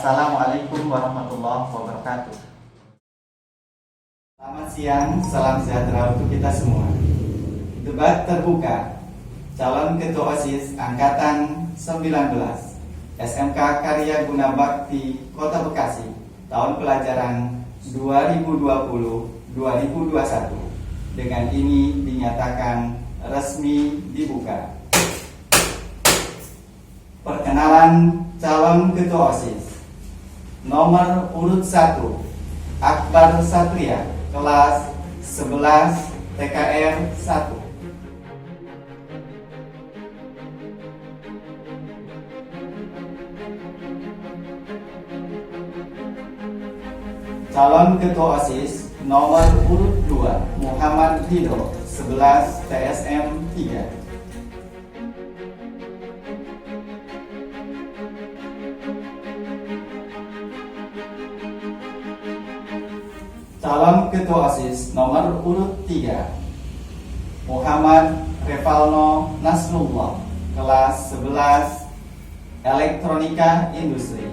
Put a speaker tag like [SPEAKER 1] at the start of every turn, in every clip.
[SPEAKER 1] Assalamualaikum warahmatullahi wabarakatuh. Selamat siang, salam sejahtera untuk kita semua. Debat terbuka calon ketua OSIS Angkatan 19 SMK Karya Guna Bakti Kota Bekasi tahun pelajaran 2020-2021 dengan ini dinyatakan resmi dibuka. Perkenalan calon ketua OSIS. Nomor urut 1 Akbar Satria, kelas 11 TKR 1. Calon ketua OSIS nomor urut 2 Muhammad Ridho, 11 TSM 3. Calon ketua OSIS nomor urut 3 Muhammad Revalno Nasrullah, kelas 11 Elektronika Industri.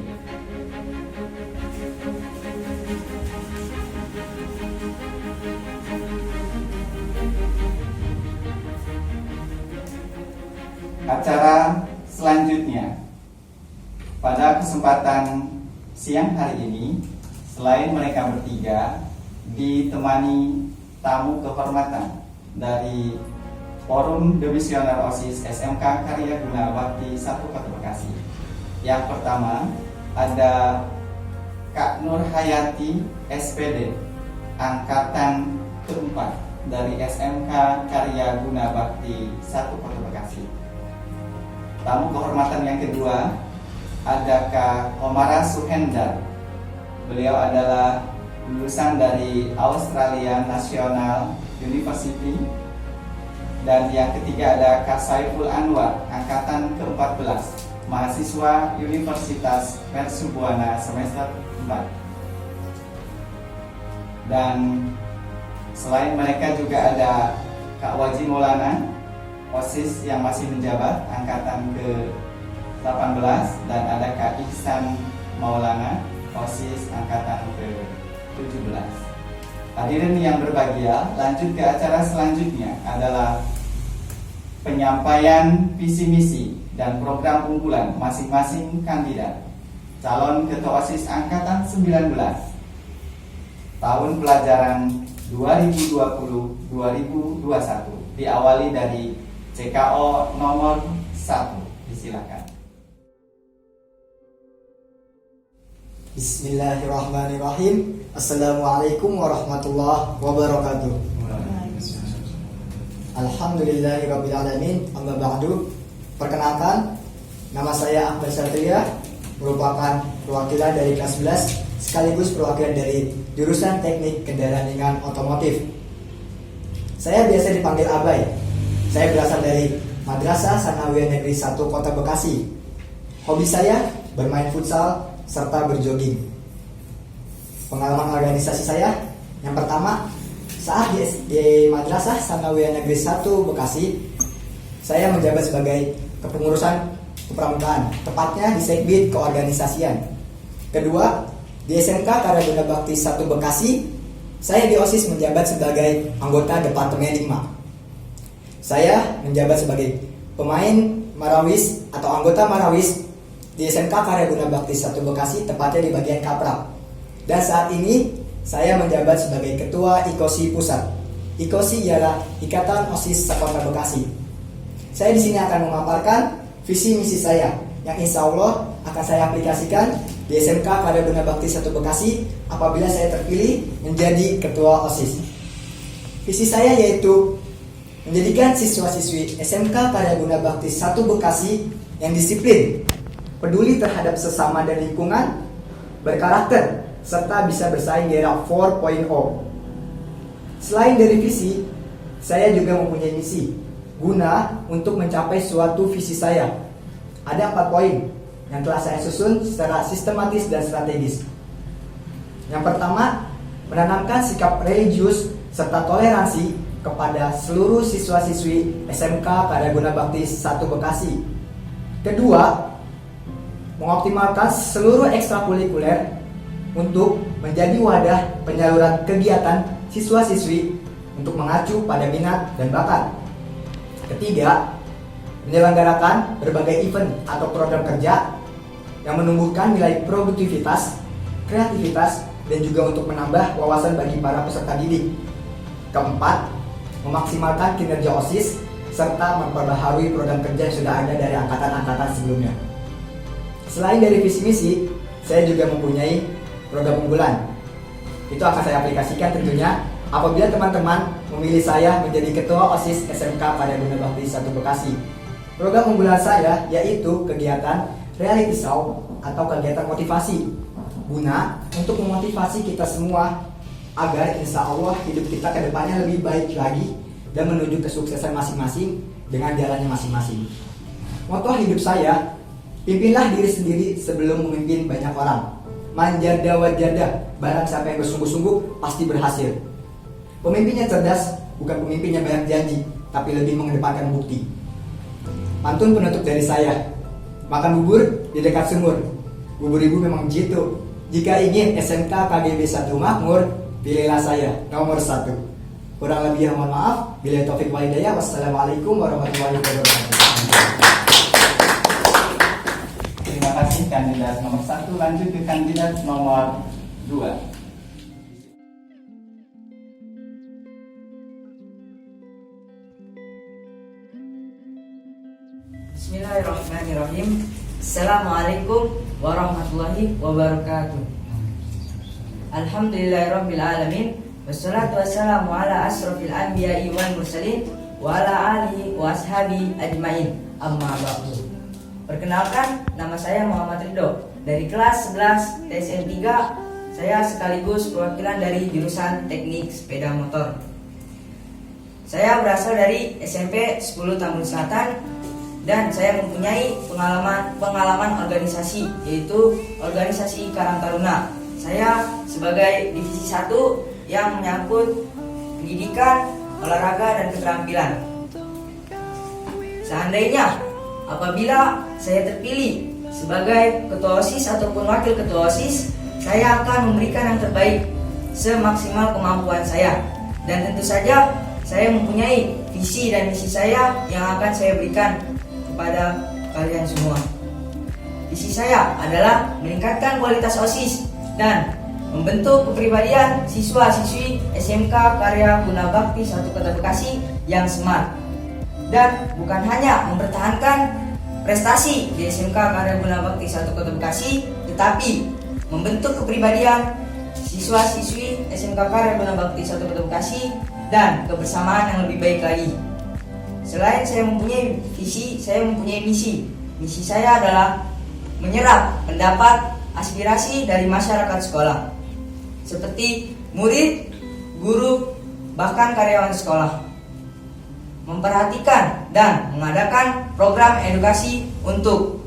[SPEAKER 1] Acara selanjutnya. Pada kesempatan siang hari ini, selain mereka bertiga, ditemani tamu kehormatan dari Forum Demisioner OSIS SMK Karya Guna Bakti 1 Kota Bekasi. Yang pertama ada Kak Nur Hayati SPD Angkatan keempat dari SMK Karya Guna Bakti 1 Kota Bekasi. Tamu kehormatan yang kedua ada Kak Omara Suhendar. Beliau adalah lulusan dari Australia National University. Dan yang ketiga ada Kak Saiful Anwar, Angkatan ke-14, mahasiswa Universitas Mercubuana semester 4. Dan selain mereka juga ada Kak Waji Maulana, OSIS yang masih menjabat, Angkatan ke-18. Dan ada Kak Ihsan Maulana, OSIS Angkatan ke-17. Hadirin yang berbahagia, lanjut ke acara selanjutnya adalah penyampaian visi misi dan program unggulan masing-masing kandidat calon ketua OSIS Angkatan 19 tahun pelajaran 2020-2021, diawali dari CKO nomor 1. Disilakan.
[SPEAKER 2] Bismillahirrahmanirrahim. Assalamualaikum warahmatullahi wabarakatuh. Alhamdulillahirrabbilalamin. Amma ba'du. Perkenalkan, nama saya Akbar Satria, merupakan perwakilan dari kelas 11 sekaligus perwakilan dari jurusan Teknik Kendaraan Ringan Otomotif. Saya biasa dipanggil Abai. Saya berasal dari Madrasah Sanawiyah Negeri 1 Kota Bekasi. Hobi saya bermain futsal serta berjogging. Pengalaman organisasi saya, yang pertama, saat di Madrasah Sanawiyah Negeri 1 Bekasi, saya menjabat sebagai kepengurusan kepramukaan, tepatnya di Sekbid Keorganisasian. Kedua, di SMK Karya Guna Bakti 1 Bekasi, saya di OSIS menjabat sebagai anggota Departemen Hikmah. Saya menjabat sebagai pemain Marawis atau anggota Marawis di SMK Karya Guna Bakti 1 Bekasi, tepatnya di bagian Kaprak. Dan saat ini saya menjabat sebagai Ketua IKOSI Pusat. IKOSI ialah Ikatan OSIS Sekota Bekasi. Saya di sini akan memaparkan visi misi saya yang insya Allah akan saya aplikasikan di SMK Karya Guna Bakti 1 Bekasi apabila saya terpilih menjadi Ketua OSIS. Visi saya yaitu menjadikan siswa-siswi SMK Karya Guna Bakti 1 Bekasi yang disiplin, peduli terhadap sesama dan lingkungan, berkarakter, serta bisa bersaing di era 4.0. Selain dari visi, saya juga mempunyai misi guna untuk mencapai suatu visi saya. Ada 4 poin yang telah saya susun secara sistematis dan strategis. Yang pertama, menanamkan sikap religius serta toleransi kepada seluruh siswa-siswi SMK Karya Guna Bakti 1 Bekasi. Kedua, mengoptimalkan seluruh ekstrakurikuler untuk menjadi wadah penyaluran kegiatan siswa-siswi untuk mengacu pada minat dan bakat. Ketiga, menyelenggarakan berbagai event atau program kerja yang menumbuhkan nilai produktivitas, kreativitas, dan juga untuk menambah wawasan bagi para peserta didik. Keempat, memaksimalkan kinerja OSIS serta memperbaharui program kerja yang sudah ada dari angkatan-angkatan sebelumnya. Selain dari visi misi, saya juga mempunyai program unggulan. Itu akan saya aplikasikan tentunya apabila teman-teman memilih saya menjadi ketua OSIS SMK Karya Bakti 1 Bekasi. Program unggulan saya yaitu kegiatan reality show atau kegiatan motivasi, guna untuk memotivasi kita semua agar insya Allah hidup kita ke depannya lebih baik lagi dan menuju kesuksesan masing-masing dengan jalannya masing-masing. Moto hidup saya, pimpinlah diri sendiri sebelum memimpin banyak orang. Manjada wajada, barang siapa yang bersungguh-sungguh pasti berhasil. Pemimpinnya cerdas, bukan pemimpinnya banyak janji, tapi lebih mengedepankan bukti. Pantun penutup dari saya, makan bubur di dekat sumur. Bubur ibu memang jitu. Jika ingin SMK KGB 1 makmur, pilihlah saya nomor 1. Kurang lebih mohon maaf. Bila taufik wal hidayah. Wassalamualaikum warahmatullahi wabarakatuh.
[SPEAKER 1] Terima kasih kandidat nomor 1. Lanjut ke kandidat nomor 2.
[SPEAKER 3] Bismillahirrahmanirrahim. Assalamualaikum warahmatullahi wabarakatuh. Alhamdulillahirabbil alamin. Wassalatu wassalamu ala asrofil anbiya'i wal mursalin wa ala alihi wa ashabi ajmain. Amma ba'du. Perkenalkan, nama saya Muhammad Ridho dari kelas 11 TSN 3. Saya sekaligus perwakilan dari jurusan Teknik Sepeda Motor. Saya berasal dari SMP 10 Tambun Selatan dan saya mempunyai pengalaman organisasi, yaitu organisasi Karang Taruna. Saya sebagai divisi 1 yang menyangkut pendidikan, olahraga, dan keterampilan. Seandainya apabila saya terpilih sebagai ketua OSIS ataupun wakil ketua OSIS, saya akan memberikan yang terbaik semaksimal kemampuan saya. Dan tentu saja saya mempunyai visi dan misi saya yang akan saya berikan kepada kalian semua. Visi saya adalah meningkatkan kualitas OSIS dan membentuk kepribadian siswa-siswi SMK Karya Bakti 1 Kota Bekasi yang smart. Dan bukan hanya mempertahankan prestasi di SMK Karya Bakti 1 Kota Bekasi, tetapi membentuk kepribadian siswa-siswi SMK Karya Bakti 1 Kota Bekasi dan kebersamaan yang lebih baik lagi. Selain saya mempunyai visi, saya mempunyai misi. Misi saya adalah menyerap pendapat aspirasi dari masyarakat sekolah, seperti murid, guru, bahkan karyawan sekolah. Memperhatikan dan mengadakan program edukasi untuk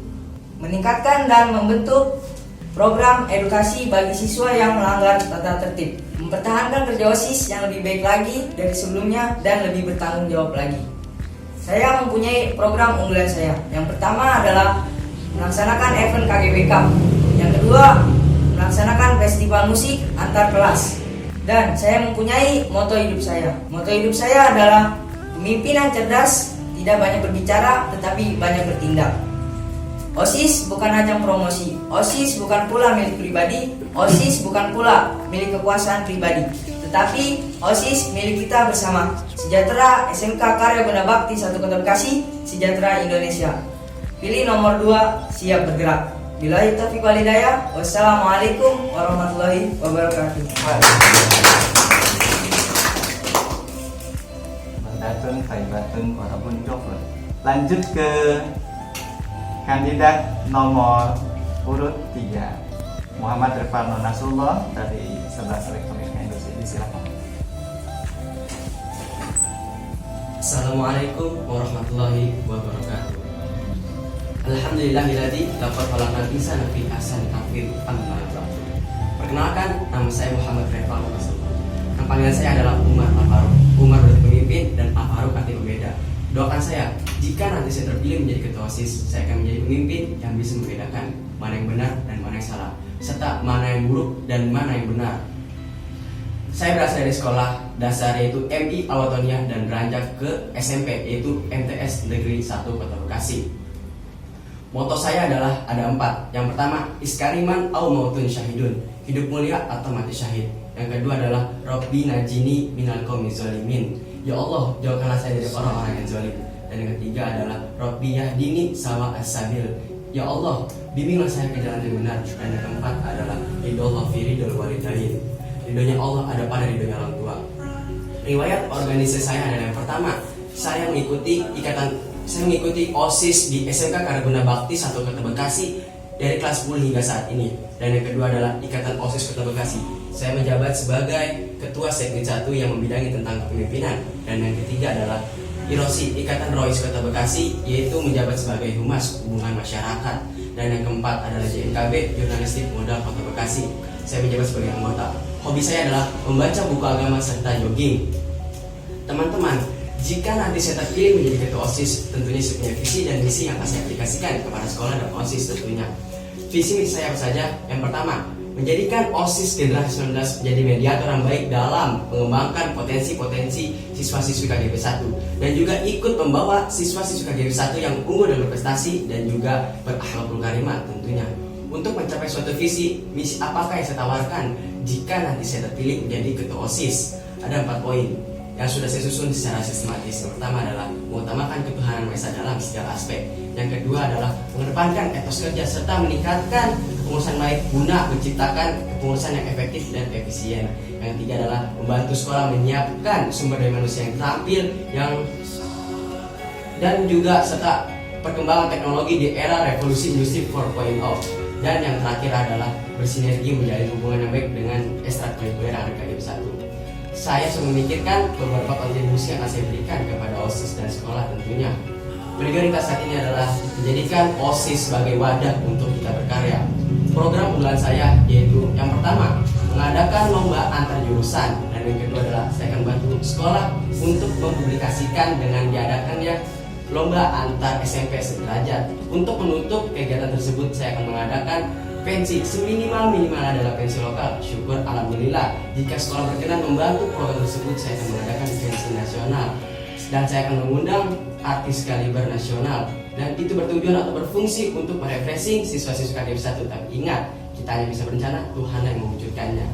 [SPEAKER 3] meningkatkan dan membentuk program edukasi bagi siswa yang melanggar tata tertib. Mempertahankan kerja OSIS yang lebih baik lagi dari sebelumnya dan lebih bertanggung jawab lagi. Saya mempunyai program unggulan saya. Yang pertama adalah melaksanakan event KGB Cup. Yang kedua, melaksanakan festival musik antar kelas. Dan saya mempunyai moto hidup saya. Moto hidup saya adalah pemimpinan cerdas, tidak banyak berbicara tetapi banyak bertindak. OSIS bukan ajang promosi. OSIS bukan pula milik pribadi. OSIS bukan pula milik kekuasaan pribadi, tetapi OSIS milik kita bersama. Sejahtera SMK Karya Bakti 1 Kota Bekasi, sejahtera Indonesia. Pilih nomor 2, siap bergerak. Billahi taufiq wal hidayah. Wassalamualaikum warahmatullahi wabarakatuh.
[SPEAKER 1] Berdatun, khaibatun, warabun, jofun. Lanjut ke kandidat nomor urut 3, Muhammad Rifano Nasrullah dari 11 Elektronika Industri. Silakan.
[SPEAKER 4] Assalamualaikum warahmatullahi wabarakatuh. Alhamdulillahilladzi laqad khalaqal insana fi ahsani taqwim. Perkenalkan, nama saya Muhammad Rifano Nasrullah. Nama panggilan saya adalah Umar Al-Faruq. Umar berarti pemimpin dan Al-Faruq arti pembeda. Doakan saya, jika nanti saya terpilih menjadi ketua OSIS, saya akan menjadi pemimpin yang bisa membedakan mana yang benar dan mana yang salah, serta mana yang buruk dan mana yang benar. Saya berasal dari sekolah dasar yaitu MI Awatonia dan beranjak ke SMP yaitu MTS Negeri 1 Kota Bekasi. Moto saya adalah ada 4. Yang pertama, iskariman au mautun syahidun, hidup mulia atau mati syahid. Yang kedua adalah Robbi najini minal qaumiz zalimin, ya Allah jauhkanlah saya dari orang-orang yang zalim. Dan yang ketiga adalah Robbi yahdini sawa as-sabil, ya Allah bimbinglah saya ke jalan yang benar. Dan yang keempat adalah ridho fi ridhol walidain, ridhonya Allah ada pada ridhonya orang tua. Riwayat organisasi saya adalah yang pertama, saya mengikuti OSIS di SMK Karaguna Bakti 1 Kota Bekasi dari kelas 10 hingga saat ini. Dan yang kedua adalah Ikatan OSIS Kota Bekasi. Saya menjabat sebagai Ketua Sekdit 1 yang membidangi tentang kepemimpinan. Dan yang ketiga adalah IROSI, Ikatan Rois Kota Bekasi, yaitu menjabat sebagai Humas Hubungan Masyarakat. Dan yang keempat adalah JNKB, Jurnalistik Modal Kota Bekasi. Saya menjabat sebagai anggota. Hobi saya adalah membaca buku agama serta jogging. Teman-teman, jika nanti saya terpilih menjadi ketua OSIS, tentunya saya punya visi dan misi yang akan saya aplikasikan kepada sekolah dan OSIS tentunya. Visi misi saya apa saja? Yang pertama, menjadikan OSIS generasi 19 menjadi mediator yang baik dalam mengembangkan potensi-potensi siswa-siswi KGB 1 dan juga ikut membawa siswa-siswi KGB 1 yang unggul dan berprestasi dan juga berakhlakul karimah tentunya. Untuk mencapai suatu visi, misi apakah yang saya tawarkan jika nanti saya terpilih menjadi ketua OSIS? Ada 4 poin yang sudah saya susun secara sistematis. Yang pertama adalah mengutamakan ketuhanan Maha Esa dalam segala aspek. Yang kedua adalah mengedepankan etos kerja serta meningkatkan kepengurusan baik guna menciptakan kepengurusan yang efektif dan efisien. Yang ketiga adalah membantu sekolah menyiapkan sumber daya manusia yang terampil dan juga serta perkembangan teknologi di era revolusi industri 4.0. Dan yang terakhir adalah bersinergi menjalin hubungan yang baik dengan ekstrakurikuler yang ada di KGB 1. Saya sudah memikirkan beberapa kontribusi yang akan saya berikan kepada OSIS dan sekolah tentunya. Prioritas saat ini adalah menjadikan OSIS sebagai wadah untuk kita berkarya. Program unggulan saya yaitu yang pertama, mengadakan lomba antar jurusan. Dan yang kedua adalah saya akan bantu sekolah untuk mempublikasikan dengan diadakannya lomba antar SMP sederajat. Untuk menutup kegiatan tersebut, saya akan mengadakan pensi, seminimal adalah pensi lokal. Syukur alhamdulillah, jika sekolah berkenan membantu program tersebut, saya akan mengadakan pensi nasional. Dan saya akan mengundang artis kaliber nasional. Dan itu bertujuan atau berfungsi untuk merefreshing siswa-siswa KGB 1. Tapi ingat, kita hanya bisa berencana, Tuhan yang mewujudkannya.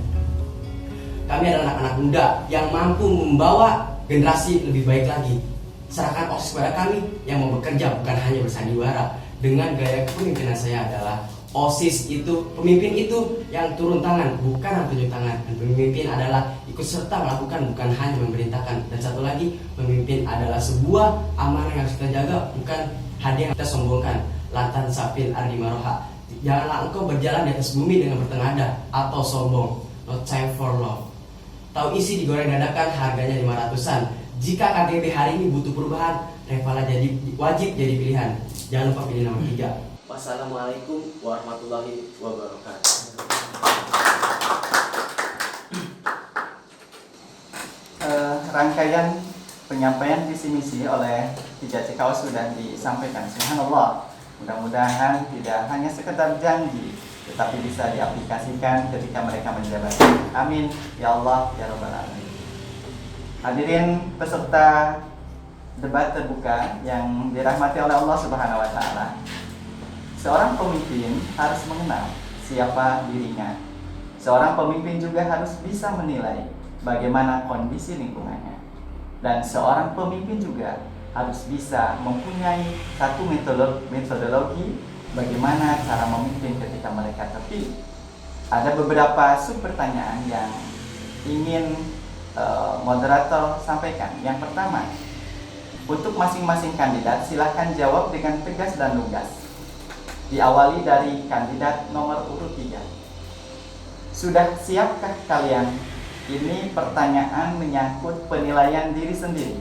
[SPEAKER 4] Kami adalah anak-anak muda yang mampu membawa generasi lebih baik lagi. Serahkan OSIS kepada kami yang mau bekerja, bukan hanya bersandiwara. Dengan gaya kepemimpinan saya adalah OSIS itu, pemimpin itu yang turun tangan, bukan yang tunjuk tangan. Dan pemimpin adalah ikut serta melakukan, bukan hanya memerintahkan. Dan satu lagi, pemimpin adalah sebuah amanah yang harus kita jaga, bukan hadiah yang kita sombongkan. Latan sapil ardi maroha, janganlah engkau berjalan di atas bumi dengan bertengadah atau sombong. No time for love. Tahu isi digoreng dadakan, harganya 500-an. Jika KGB hari ini butuh perubahan, Revala jadi wajib jadi pilihan. Jangan lupa pilih nomor 3. Wassalamualaikum warahmatullahi wabarakatuh.
[SPEAKER 1] Rangkaian penyampaian visi misi oleh 3 CKO sudah disampaikan. Subhanallah. Mudah-mudahan tidak hanya sekedar janji, tetapi bisa diaplikasikan ketika mereka menjabat. Amin ya Allah ya Rabbal Alamin. Hadirin peserta debat terbuka yang dirahmati oleh Allah Subhanahu wa taala. Seorang pemimpin harus mengenal siapa dirinya. Seorang pemimpin juga harus bisa menilai bagaimana kondisi lingkungannya. Dan seorang pemimpin juga harus bisa mempunyai satu metodologi bagaimana cara memimpin ketika mereka terpilih. Ada beberapa sub pertanyaan yang ingin moderator sampaikan. Yang pertama, untuk masing-masing kandidat silahkan jawab dengan tegas dan lugas. Diawali dari kandidat nomor urut 3. Sudah siapkah kalian? Ini pertanyaan menyangkut penilaian diri sendiri.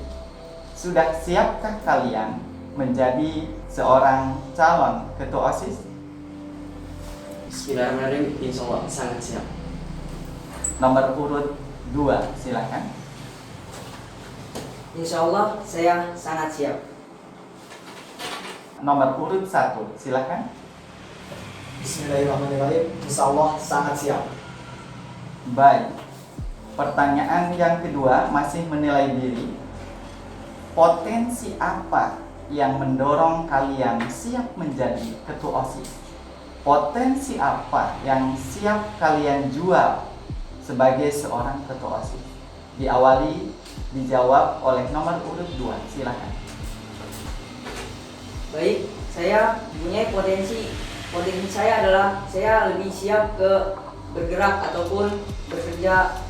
[SPEAKER 1] Sudah siapkah kalian menjadi seorang calon ketua OSIS?
[SPEAKER 4] Bismillahirrahmanirrahim, insya Allah sangat siap.
[SPEAKER 1] Nomor urut 2, silakan.
[SPEAKER 3] Insya Allah saya sangat siap.
[SPEAKER 1] Nomor urut 1, silakan.
[SPEAKER 2] Bismillahirrahmanirrahim. Insya Allah sangat siap.
[SPEAKER 1] Baik. Pertanyaan yang kedua masih menilai diri. Potensi apa yang mendorong kalian siap menjadi ketua OSIS? Potensi apa yang siap kalian jual sebagai seorang ketua OSIS? Dijawab oleh nomor urut 2, silakan.
[SPEAKER 3] Baik, saya punya potensi saya adalah saya lebih siap ke bergerak ataupun bekerja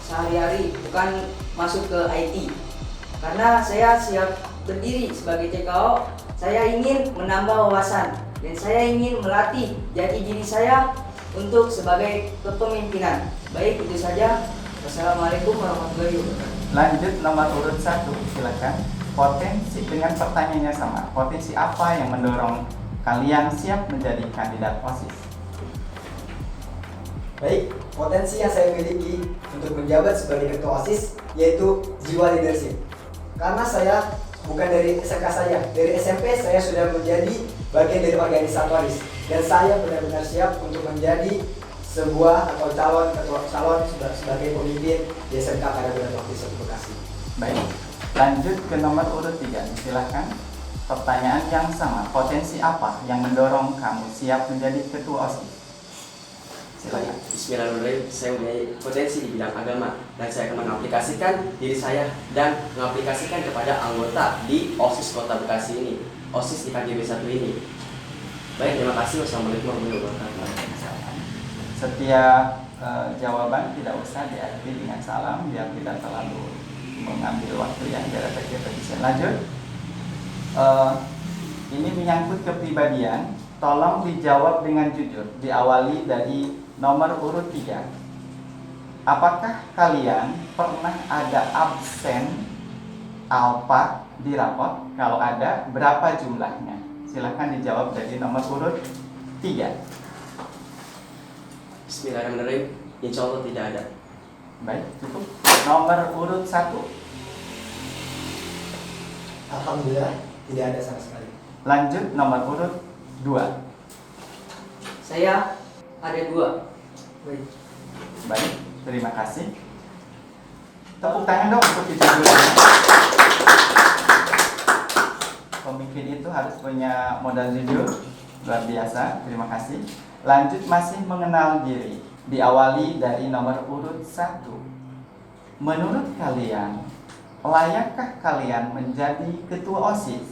[SPEAKER 3] sehari-hari, bukan masuk ke IT. Karena saya siap berdiri sebagai TKO, saya ingin menambah wawasan dan saya ingin melatih jati diri saya untuk sebagai kepemimpinan. Baik, itu saja. Wassalamualaikum warahmatullahi wabarakatuh.
[SPEAKER 1] Lanjut nomor urut 1, silakan. Potensi dengan pertanyaannya sama. Potensi apa yang mendorong kalian siap menjadi kandidat OSIS?
[SPEAKER 2] Baik, potensi yang saya miliki untuk menjabat sebagai ketua OSIS yaitu jiwa leadership. Karena saya bukan dari SMK saya, dari SMP saya sudah menjadi bagian dari organisatoris dan saya benar-benar siap untuk menjadi sebuah atau calon sebagai pemimpin di SMK Karunia Bakti 1 Bekasi.
[SPEAKER 1] Baik, lanjut ke nomor urut 3, silakan. Pertanyaan yang sama. Potensi apa yang mendorong kamu siap menjadi ketua OSIS? Silakan.
[SPEAKER 4] Bismillahirrahmanirrahim. Saya mempunyai potensi di bidang agama dan saya akan mengaplikasikan diri saya dan mengaplikasikan kepada anggota di OSIS Kota Bekasi ini, OSIS di KGB 1 ini. Baik, terima kasih. Wassalamualaikum warahmatullahi wabarakatuh.
[SPEAKER 1] Setiap jawaban tidak usah diakhiri dengan salam biar tidak terlalu mengambil waktu yang berefektif. Lanjut. Ini menyangkut kepribadian. Tolong dijawab dengan jujur. Diawali dari nomor urut 3. Apakah kalian pernah ada absen alfa di rapot? Kalau ada, berapa jumlahnya? Silahkan dijawab dari nomor urut 3.
[SPEAKER 4] Bismillahirrahmanirrahim. Insya Allah tidak ada.
[SPEAKER 1] Baik, cukup. Nomor urut 1.
[SPEAKER 2] Alhamdulillah tidak ada sama sekali.
[SPEAKER 1] Lanjut nomor urut 2.
[SPEAKER 3] Saya ada 2. Baik.
[SPEAKER 1] Baik, terima kasih. Tepuk tangan dong untuk jujur. Pemimpin itu harus punya modal jujur. Luar biasa, terima kasih. Lanjut masih mengenal diri. Diawali dari nomor urut 1. Menurut kalian, layakkah kalian menjadi ketua OSIS?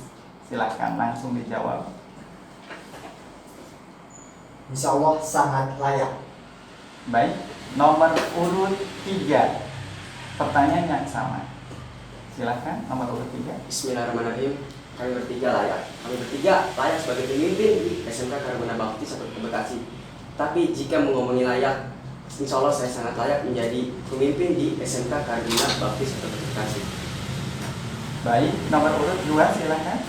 [SPEAKER 1] Silahkan langsung dijawab.
[SPEAKER 2] Insya Allah sangat layak.
[SPEAKER 1] Baik, nomor urut 3. Pertanyaan yang sama. Silahkan nomor urut 3.
[SPEAKER 4] Bismillahirrahmanirrahim. Kami bertiga layak sebagai pemimpin di SMK Karunia Bakti 1 Bekasi. Tapi jika mengomongin layak, insya Allah saya sangat layak menjadi pemimpin di SMK Karunia Bakti 1 Bekasi.
[SPEAKER 1] Baik, nomor urut 2 silahkan.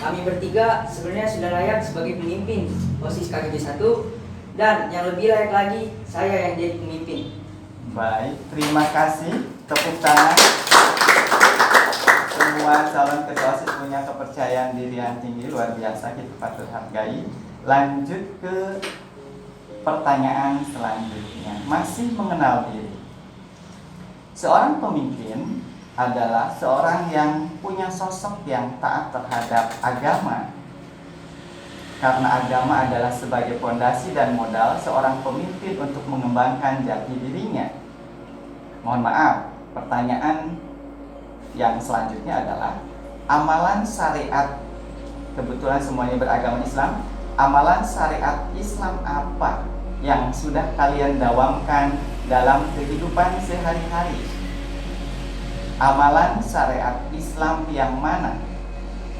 [SPEAKER 3] Kami bertiga sebenarnya sudah layak sebagai pemimpin OSIS KGB 1 dan yang lebih layak lagi saya yang jadi pemimpin.
[SPEAKER 1] Baik, terima kasih. Tepuk tangan. Semua calon ketua OSIS punya kepercayaan diri yang tinggi, luar biasa, kita patut hargai. Lanjut ke pertanyaan selanjutnya. Masih mengenal diri. Seorang pemimpin adalah seorang yang punya sosok yang taat terhadap agama. Karena agama adalah sebagai fondasi dan modal seorang pemimpin untuk mengembangkan jati dirinya. Mohon maaf, pertanyaan yang selanjutnya adalah amalan syariat. Kebetulan semuanya beragama Islam. Amalan syariat Islam apa yang sudah kalian dawamkan dalam kehidupan sehari-hari? Amalan syariat Islam yang mana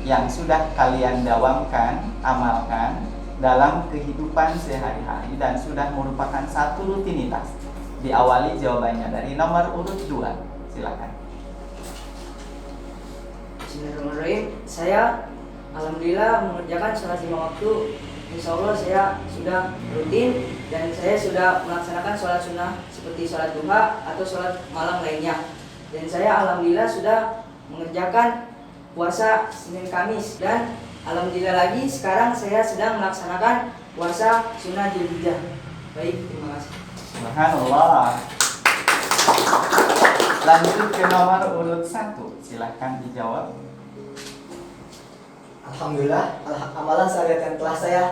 [SPEAKER 1] yang sudah kalian dawamkan, amalkan dalam kehidupan sehari-hari dan sudah merupakan satu rutinitas? Diawali jawabannya dari nomor urut 2. Silakan.
[SPEAKER 3] Bismillahirrahmanirrahim. Saya alhamdulillah mengerjakan sholat 5 waktu. Insya Allah saya sudah rutin dan saya sudah melaksanakan sholat sunnah seperti sholat duha atau sholat malam lainnya. dan saya alhamdulillah sudah mengerjakan puasa Senin Kamis, dan alhamdulillah lagi sekarang saya sedang melaksanakan puasa sunnah Dzulhijjah. Baik, terima kasih.
[SPEAKER 1] Subhanallah. Lanjut ke nomor urut 1. Silahkan dijawab.
[SPEAKER 2] Alhamdulillah, amalan syariat yang telah saya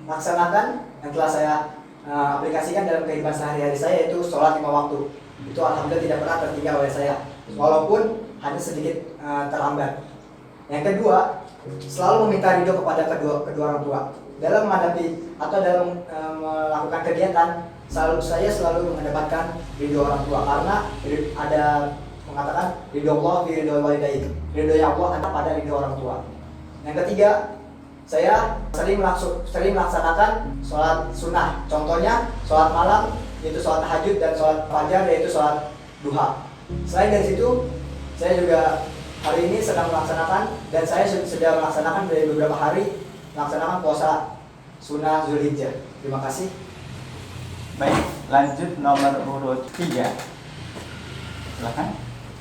[SPEAKER 2] laksanakan, yang telah saya aplikasikan dalam kehidupan sehari-hari saya, yaitu sholat 5 waktu. Itu alhamdulillah tidak pernah tertinggal oleh saya, walaupun hanya sedikit terlambat. Yang kedua, selalu meminta ridho kepada kedua orang tua. Dalam menghadapi atau dalam melakukan kegiatan, saya selalu mendapatkan ridho orang tua, karena ada mengatakan ridho Allah fi ridho walidayhi. Ridho yang Allah ada pada ridho orang tua. Yang ketiga, saya sering melaksanakan sholat sunnah. Contohnya sholat malam, yaitu sholat tahajud, dan sholat fajar, yaitu sholat duha. Selain dari situ, saya juga hari ini sedang melaksanakan, dan saya sudah melaksanakan dari beberapa hari melaksanakan puasa sunnah Dzulhijjah. Terima kasih.
[SPEAKER 1] Baik, lanjut nomor urut 3. Silahkan.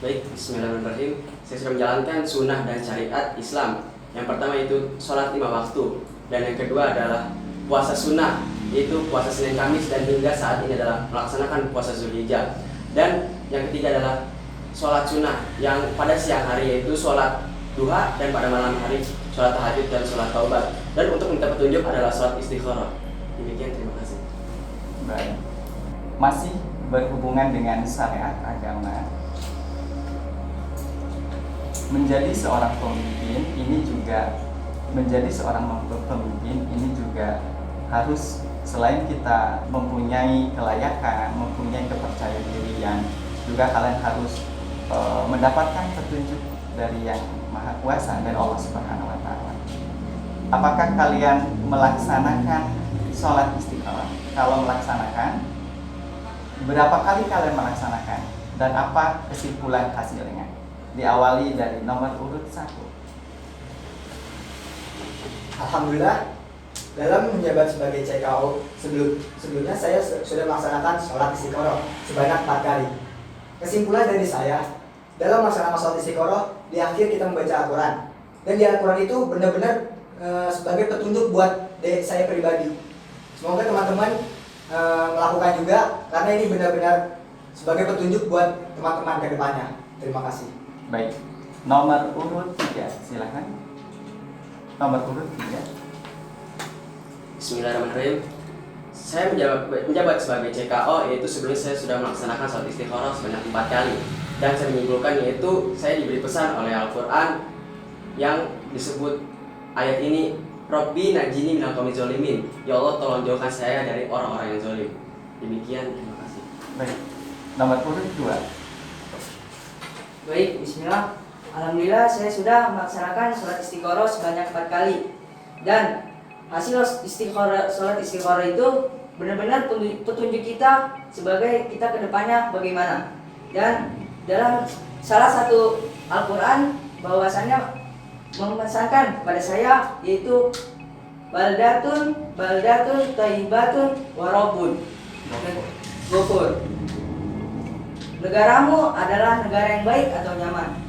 [SPEAKER 4] Baik, bismillahirrahmanirrahim. Saya sudah menjalankan sunnah dan syariat Islam. Yang pertama itu sholat 5 waktu, dan yang kedua adalah puasa sunnah, yaitu puasa Senin Kamis, dan hingga saat ini adalah melaksanakan puasa Dzulhijjah. Dan yang ketiga adalah sholat sunnah yang pada siang hari, yaitu sholat duha, dan pada malam hari sholat tahajud dan sholat taubat. Dan untuk minta petunjuk adalah sholat istikharah. Demikian, terima kasih.
[SPEAKER 1] Baik. Masih berhubungan dengan syariat agama. Menjadi seorang pemimpin ini juga harus, selain kita mempunyai kelayakan, mempunyai kepercayaan dirian, juga kalian harus mendapatkan petunjuk dari Yang Maha Kuasa, dari Allah Subhanahu wa Ta'ala. Apakah kalian melaksanakan sholat istikharah? Kalau melaksanakan, berapa kali kalian melaksanakan, dan apa kesimpulan hasilnya? Diawali dari nomor urut 1.
[SPEAKER 2] Alhamdulillah, dalam menjabat sebagai CKO sebelumnya saya sudah melaksanakan sholat istikharah sebanyak 4 kali. Kesimpulan dari saya, dalam melaksanakan sholat istikharah, di akhir kita membaca Al-Quran, dan di Al-Quran itu benar-benar sebagai petunjuk buat saya pribadi. Semoga teman-teman melakukan juga, karena ini benar-benar sebagai petunjuk buat teman-teman ke depannya. Terima kasih.
[SPEAKER 1] Baik, nomor urut 3, silakan. Nomor urut 3.
[SPEAKER 4] Bismillahirrahmanirrahim. Saya menjabat sebagai CKO, yaitu sebelumnya saya sudah melaksanakan sholat istikharah sebanyak 4 kali. Dan saya menyimpulkan, yaitu saya diberi pesan oleh Al-Quran yang disebut ayat ini, Rabbi najini minal qaumi zalimin. Ya Allah, tolong jauhkan saya dari orang-orang yang zalim. Demikian, terima kasih.
[SPEAKER 1] Baik, nomor urut 2.
[SPEAKER 3] Baik, bismillah. Alhamdulillah saya sudah melaksanakan sholat istikharah sebanyak 4 kali. Dan hasil sholat istikharah itu benar-benar petunjuk kita sebagai kita ke depannya bagaimana. Dan dalam salah satu Al-Quran bahwasannya memesankan pada saya, yaitu baldatun thayyibatun warabun ghafur. Negaramu adalah negara yang baik atau nyaman,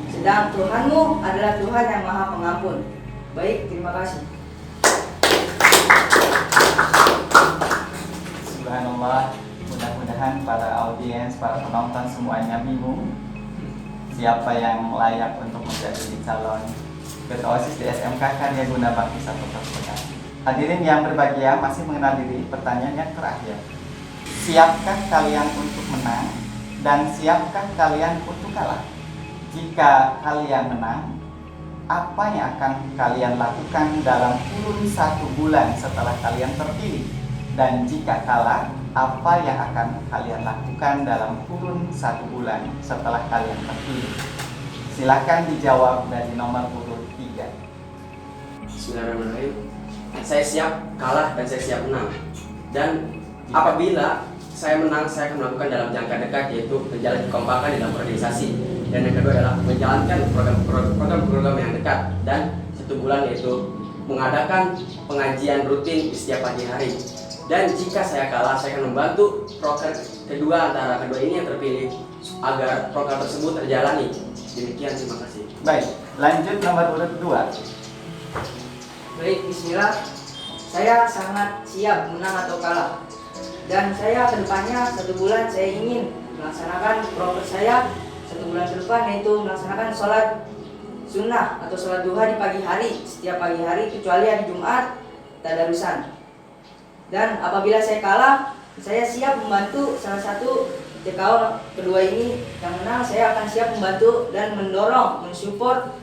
[SPEAKER 3] sedang Tuhanmu adalah Tuhan yang Maha Pengampun. Baik, terima kasih.
[SPEAKER 1] Subhanallah, mudah-mudahan para audiens, para penonton semuanya bingung siapa yang layak untuk menjadi calon ketua OSIS di SMK Karya Guna Bakti 1 Bekasi. Hadirin yang berbahagia, masih mengenal diri, pertanyaan yang terakhir. Siapkah kalian untuk menang, dan siapkah kalian untuk kalah? Jika kalian menang, apa yang akan kalian lakukan dalam kurun 1 bulan setelah kalian terpilih? Dan jika kalah, apa yang akan kalian lakukan dalam kurun 1 bulan setelah kalian terpilih? Silakan dijawab dari nomor urut 3.
[SPEAKER 4] Bismillahirrahmanirrahim. Saya siap kalah dan saya siap menang. Dan apabila saya menang, saya akan melakukan dalam jangka dekat, yaitu menjalin kekompakan di dalam organisasi. Dan yang kedua adalah menjalankan program-program yang dekat. Dan 1 bulan yaitu mengadakan pengajian rutin di setiap pagi hari. Dan jika saya kalah, saya akan membantu proker kedua antara kedua ini yang terpilih agar program tersebut terjalani. Demikian, terima kasih.
[SPEAKER 1] Baik, lanjut nomor urut 2.
[SPEAKER 3] Baik, bismillah. Saya sangat siap menang atau kalah. Dan saya kedepannya 1 bulan saya ingin melaksanakan program saya 1 bulan ke depan, yaitu melaksanakan sholat sunnah atau sholat duha di pagi hari, setiap pagi hari kecuali hari Jumat tadarusan. Dan apabila saya kalah, saya siap membantu salah satu TKO kedua ini yang menang. Saya akan siap membantu dan mendorong, mensupport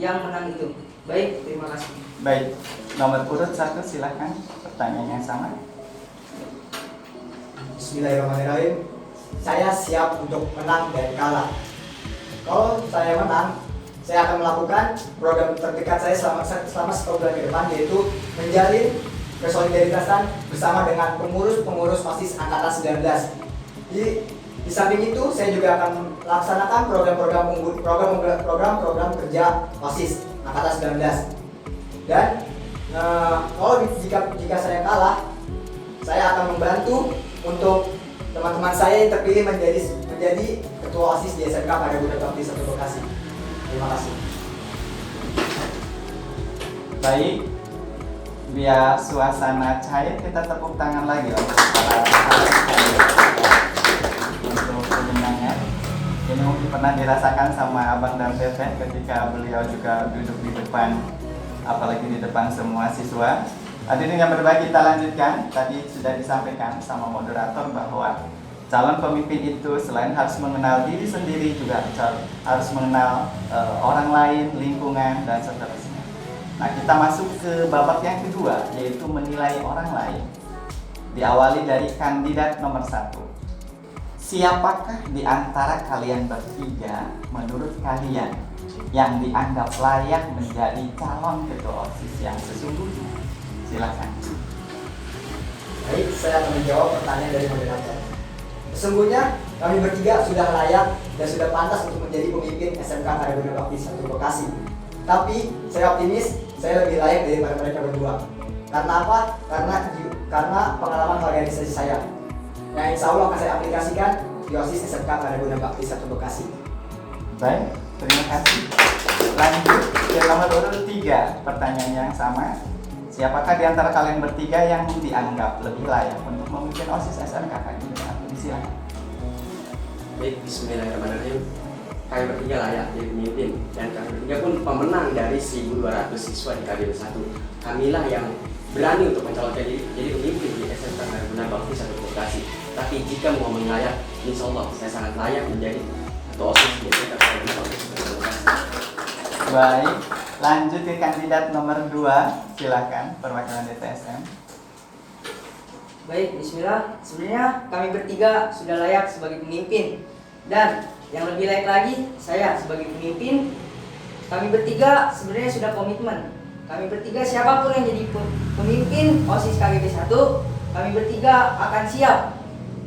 [SPEAKER 3] yang menang itu. Baik, terima kasih.
[SPEAKER 1] Baik, nomor urut 1 silahkan, pertanyaan yang sama.
[SPEAKER 2] Bismillahirrahmanirrahim. Saya siap untuk menang dan kalah. Kalau saya menang, saya akan melakukan program terdekat saya selama 1 bulan ke depan, yaitu menjalin kesolidaritasan bersama dengan pengurus-pengurus OSIS Angkatan 19. Di samping itu, saya juga akan melaksanakan program kerja OSIS Angkatan 19. Dan kalau jika saya kalah, saya akan membantu untuk teman-teman saya yang terpilih menjadi ketua OSIS di SMK pada Bunda Bakti 1 Bekasi. Terima kasih.
[SPEAKER 1] Baik, biar suasana cair, kita tepuk tangan lagi untuk para untuk kemenangan. Ini mungkin pernah dirasakan sama Abang dan Teteh ketika beliau juga duduk di depan, apalagi di depan semua siswa. Hadirin yang berbahagia, kita lanjutkan. Tadi sudah disampaikan sama moderator bahwa calon pemimpin itu selain harus mengenal diri sendiri, juga harus mengenal orang lain, lingkungan, dan seterusnya. Nah, kita masuk ke babak yang kedua, yaitu menilai orang lain. Diawali dari kandidat nomor 1. Siapakah di antara kalian bertiga menurut kalian yang dianggap layak menjadi calon ketua OSIS yang sesungguhnya? Silakan.
[SPEAKER 2] Baik, saya akan menjawab pertanyaan dari moderator. Sesungguhnya kami bertiga sudah layak dan sudah pantas untuk menjadi pemimpin SMK Karya Bunda Bakti 1 Bekasi. Tapi saya optimis saya lebih layak daripada mereka berdua. Karena apa? Karena pengalaman organisasi saya yang insya Allah akan saya aplikasikan di OSIS SMK Karya Bunda Bakti 1 Bekasi.
[SPEAKER 1] Baik, terima kasih. Lanjut ke nomor urut 3, pertanyaan yang sama. Siapakah di antara kalian bertiga yang dianggap lebih layak untuk memimpin OSIS SMK Karya Bunda Bakti? Silakan.
[SPEAKER 4] Baik, bismillahirrahmanirrahim. Kami bertiga layak jadi pemimpin, dan kami bertiga pun pemenang dari 1.200 siswa di KBB 1. Kamilah yang berani untuk mencalonkan diri jadi pemimpin di SMK Karya Bunda Bakti 1 Bekasi. Tapi jika mau layak, insya Allah saya sangat layak menjadi ketua OSIS di SMK Karya Bunda Bakti 1 Bekasi.
[SPEAKER 1] Baik, lanjut ke kandidat nomor 2. Silakan, perwakilan DTSM.
[SPEAKER 3] Baik, bismillah. Sebenarnya kami bertiga sudah layak sebagai pemimpin. Dan yang lebih layak lagi, saya sebagai pemimpin. Kami bertiga sebenarnya sudah komitmen. Kami bertiga siapapun yang jadi pemimpin OSIS KGB 1, kami bertiga akan siap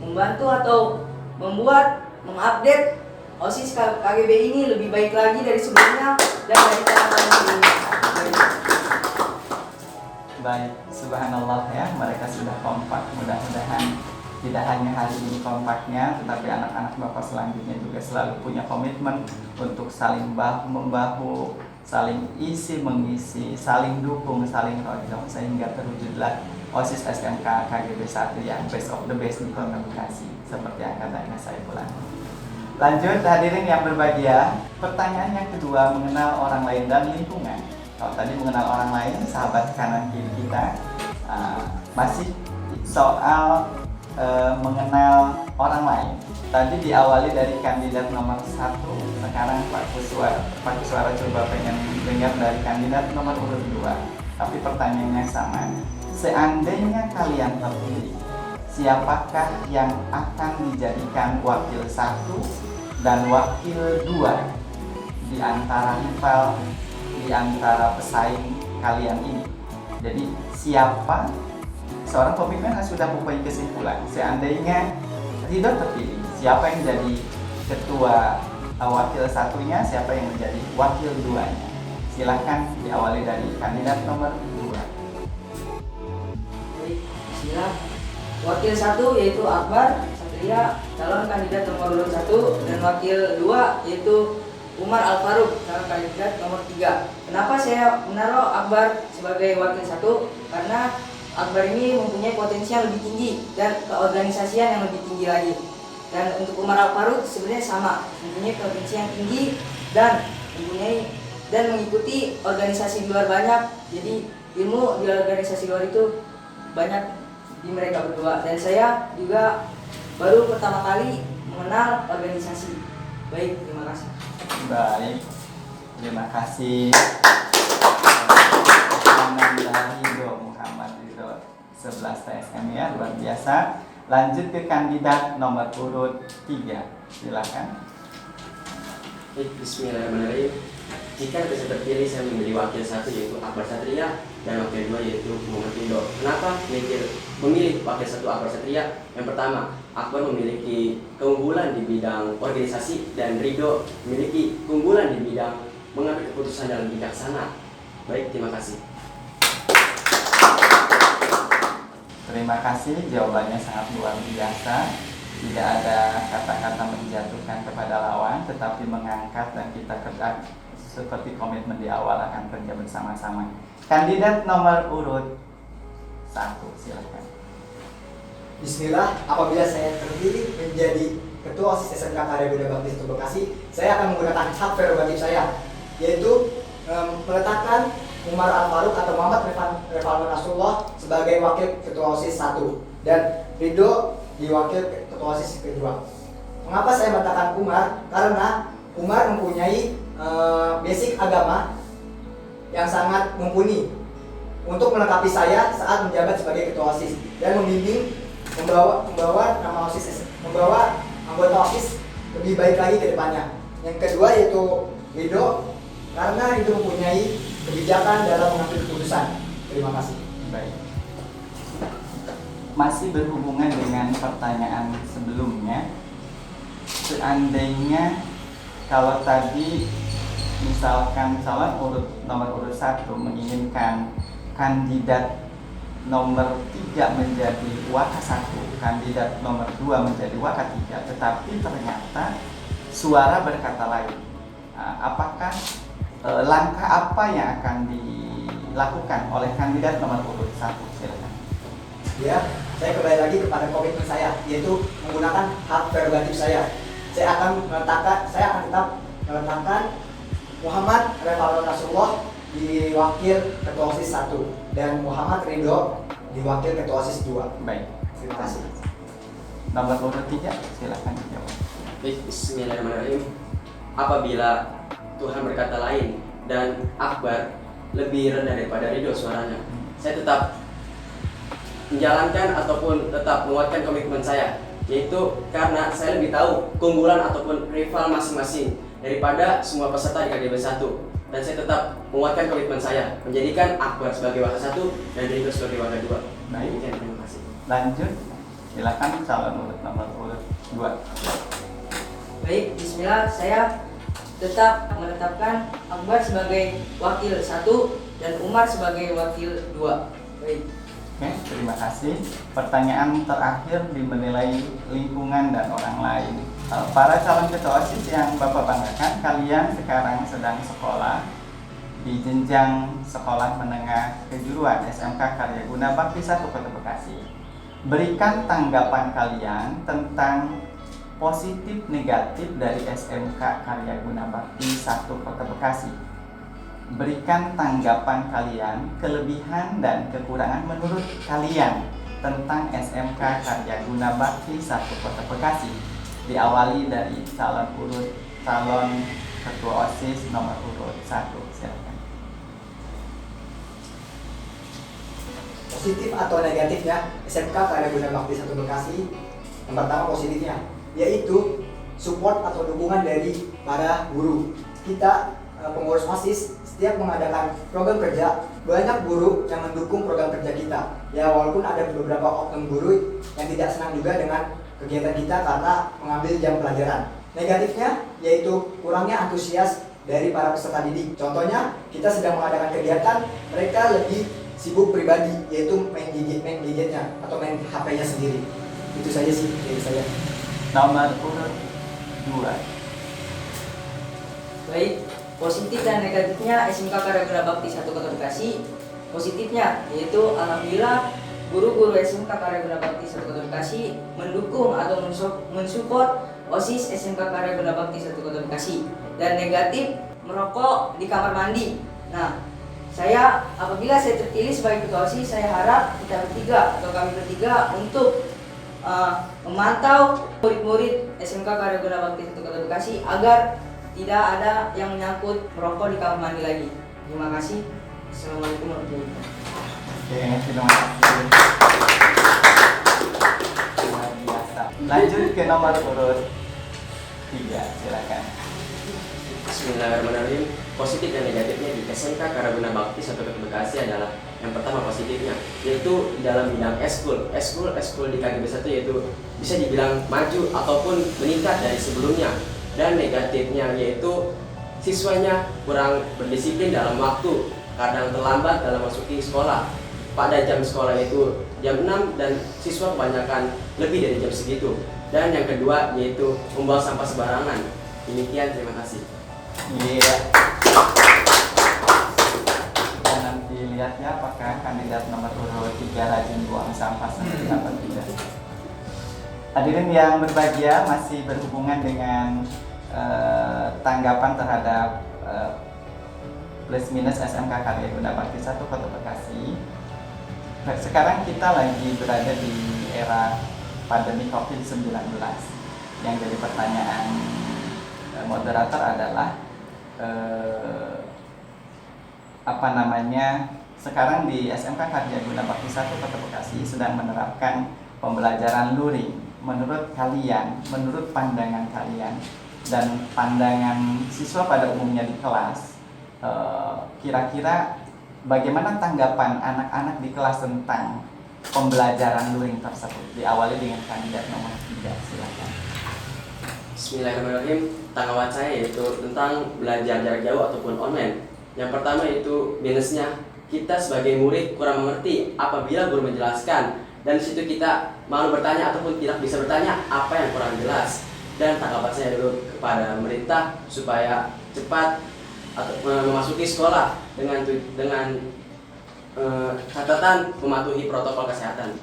[SPEAKER 3] membantu atau mengupdate OSIS KGB ini lebih baik lagi dari sebelumnya dan dari tahun sebelumnya.
[SPEAKER 1] Baik, subhanallah ya, mereka sudah kompak. Mudah-mudahan tidak hanya hari ini kompaknya, tetapi anak-anak Bapak selanjutnya juga selalu punya komitmen untuk saling bahu-membahu, saling isi mengisi, saling dukung, saling royong, sehingga terwujudlah OSIS SMK KGB 1 yang best of the best di Kota Bekasi, seperti angkatannya saya pulang. Lanjut, hadirin yang berbahagia, pertanyaan yang kedua mengenal orang lain dan lingkungan. Kalau tadi mengenal orang lain, sahabat kanan kiri kita, masih soal mengenal orang lain. Tadi diawali dari kandidat nomor 1, sekarang Pak Kuswara coba pengen dengar dari kandidat nomor urut 2. Tapi pertanyaannya sama. Seandainya kalian terpilih, siapakah yang akan dijadikan wakil 1 dan wakil 2 di antara rival, di antara pesaing kalian ini? Jadi siapa? Seorang pemimpin harus sudah mempunyai kesimpulan. Seandainya Ridho terpilih, siapa yang jadi ketua wakil 1-nya, siapa yang menjadi wakil 2-nya? Silahkan diawali dari kandidat nomor 2.
[SPEAKER 3] Baik, bismillah. Wakil 1 yaitu Akbar 1 Satria, calon kandidat nomor urut 1, dan wakil 2 yaitu Umar Al Faruq, calon kandidat nomor 3. Kenapa saya menaruh Akbar sebagai wakil 1? Karena Akbar ini mempunyai potensi yang lebih tinggi dan keorganisasian yang lebih tinggi lagi. Dan untuk Umar Al Faruq sebenarnya sama, mempunyai potensi yang tinggi dan mengikuti organisasi di luar banyak. Jadi ilmu di organisasi luar itu banyak di mereka berdua. Dan saya juga baru pertama kali mengenal organisasi. Baik, terima kasih.
[SPEAKER 1] Baik, terima kasih. Ananda Ridho Muhammad Ridho 11 TSM ya, luar biasa. Lanjut ke kandidat nomor urut 3, silakan.
[SPEAKER 4] Bismillahirrahmanirrahim. Jika bisa terpilih, saya memilih wakil 1 yaitu Akbar Satria dan wakil 2 yaitu Muhammad Ridho. Kenapa memilih wakil 1 Akbar Satria? Yang pertama, Akbar memiliki keunggulan di bidang organisasi dan Ridho memiliki keunggulan di bidang mengambil keputusan dalam bijaksana. Baik, terima kasih.
[SPEAKER 1] Terima kasih, jawabannya sangat luar biasa. Tidak ada kata-kata menjatuhkan kepada lawan, tetapi mengangkat, dan kita kerja seperti komitmen di awal akan kerja bersama-sama. Kandidat nomor urut 1, silakan.
[SPEAKER 2] Bismillah, apabila saya terpilih menjadi Ketua OSIS SMK Karya Guna Bakti 1 Bekasi, saya akan menggunakan hak prerogatif saya, yaitu meletakkan Umar Al Faruq atau Muhammad Revaldo Nasrullah sebagai wakil Ketua OSIS 1 dan Ridho di wakil Ketua OSIS kedua. Mengapa saya meletakkan Umar? Karena Umar mempunyai basic agama yang sangat mumpuni untuk melengkapi saya saat menjabat sebagai Ketua OSIS dan membimbing membawa nama OSIS, membawa anggota OSIS lebih baik lagi ke depannya. Yang kedua yaitu Ridho, karena itu mempunyai kebijakan dalam mengambil keputusan. Terima kasih.
[SPEAKER 1] Baik. Masih berhubungan dengan pertanyaan sebelumnya. Seandainya kalau tadi misalkan calon nomor urut 1 menginginkan kandidat nomor 3 menjadi waka 1, kandidat nomor 2 menjadi waka 3, tetapi ternyata suara berkata lain. Apakah langkah apa yang akan dilakukan oleh kandidat nomor urut 1? Silakan.
[SPEAKER 2] Ya, saya kembali lagi kepada komitmen saya, yaitu menggunakan hak prerogatif saya. Saya akan tetap meletakkan Muhammad Revaldo Nasrullah di wakil Ketua OSIS 1 dan Muhammad Ridho di wakil Ketua OSIS 2.
[SPEAKER 1] Baik.
[SPEAKER 2] Terima kasih.
[SPEAKER 1] Nomor urut 3, silakan dijawab.
[SPEAKER 4] Baik, bismillahirrahmanirrahim. Apabila Tuhan berkata lain dan Akbar lebih rendah daripada Ridho suaranya, saya tetap menjalankan ataupun tetap menguatkan komitmen saya, yaitu karena saya lebih tahu keunggulan ataupun rival masing-masing daripada semua peserta di KGB 1, dan saya tetap menguatkan komitmen saya menjadikan Akbar sebagai waka 1 dan Ridho sebagai waka 2.
[SPEAKER 1] Baik.
[SPEAKER 4] Terima kasih.
[SPEAKER 1] Lanjut, silakan calon nomor urut 2.
[SPEAKER 3] Baik, bismillah, saya tetap menetapkan Akbar sebagai wakil 1 dan Umar sebagai wakil 2. Baik.
[SPEAKER 1] Oke, terima kasih. Pertanyaan terakhir di menilai lingkungan dan orang lain. Para calon ketua OSIS yang Bapak banggakan, kalian sekarang sedang sekolah di jenjang sekolah menengah kejuruan SMK Karya Guna Bakti 1 Kota Bekasi. Berikan tanggapan kalian tentang positif negatif dari SMK Karya Guna Bakti 1 Kota Bekasi. Berikan tanggapan kalian, kelebihan dan kekurangan menurut kalian tentang SMK Karya Guna Bakti 1 Kota Bekasi. Diawali dari calon ketua OSIS nomor urut 1. Silakan.
[SPEAKER 2] Positif atau negatifnya SMK Karya Guna Bakti 1 Bekasi. Yang pertama positifnya, yaitu support atau dukungan dari para guru. Kita pengurus OSIS setiap mengadakan program kerja, banyak guru yang mendukung program kerja kita. Ya, walaupun ada beberapa oknum guru yang tidak senang juga dengan kegiatan kita karena mengambil jam pelajaran. Negatifnya yaitu kurangnya antusias dari para peserta didik. Contohnya, kita sedang mengadakan kegiatan, mereka lebih sibuk pribadi, yaitu main gadgetnya atau main HP-nya sendiri. Itu saja sih dari saya.
[SPEAKER 1] Nomor urut 2.
[SPEAKER 3] Baik, positif dan negatifnya SMK Karyaguna Bakti 1 Kota Bekasi. Positifnya yaitu alhamdulillah guru-guru SMK Karyaguna Bakti 1 Kota Bekasi mendukung atau mensupport OSIS SMK Karyaguna Bakti 1 Kota Bekasi. Dan negatif, merokok di kamar mandi. Nah, apabila saya terpilih sebagai ketua OSIS, saya harap kita bertiga atau kami bertiga untuk memantau murid-murid SMK Karyaguna Bakti 1 Kota Bekasi agar tidak ada yang menyangkut merokok di kamar mandi lagi. Terima kasih. Assalamualaikum warahmatullahi wabarakatuh.
[SPEAKER 1] Oke, terima kasih. Luar biasa. Lanjut ke nomor urut 3, silakan.
[SPEAKER 4] Bismillahirrahmanirrahim. Positif dan negatifnya di SMK Karyaguna Bakti 1 Kota Bekasi adalah yang pertama positifnya yaitu di dalam bidang eskul di KGB 1 yaitu bisa dibilang maju ataupun meningkat dari sebelumnya. Dan negatifnya yaitu siswanya kurang berdisiplin dalam waktu, kadang terlambat dalam masuki sekolah. Pada jam sekolah itu jam 6 dan siswa kebanyakan lebih dari jam segitu. Dan yang kedua yaitu membuang sampah sembarangan. Demikian, terima kasih.
[SPEAKER 1] Iya. Kita nanti lihat ya apakah kandidat nomor urut 3 rajin buang sampah seperti apa tidak. Hadirin yang berbahagia, masih berhubungan dengan tanggapan terhadap plus minus SMK Karyaguna Bakti 1 Kota Bekasi. Sekarang kita lagi berada di era pandemi COVID-19. Yang jadi pertanyaan moderator adalah sekarang di SMK Karyaguna Bakti 1 Kota Bekasi sedang menerapkan pembelajaran luring. Menurut kalian, menurut pandangan kalian dan pandangan siswa pada umumnya di kelas, kira-kira bagaimana tanggapan anak-anak di kelas tentang pembelajaran luring tersebut? Diawali dengan kandidat nomor 3, silakan.
[SPEAKER 4] Bismillahirrahmanirrahim. Tanggapan saya yaitu tentang belajar jarak jauh ataupun online. Yang pertama itu minusnya, kita sebagai murid kurang mengerti apabila guru menjelaskan, dan di situ kita malu bertanya ataupun tidak bisa bertanya apa yang kurang jelas. Dan tanggapan saya dulu kepada pemerintah supaya cepat atau memasuki sekolah dengan catatan mematuhi protokol kesehatan.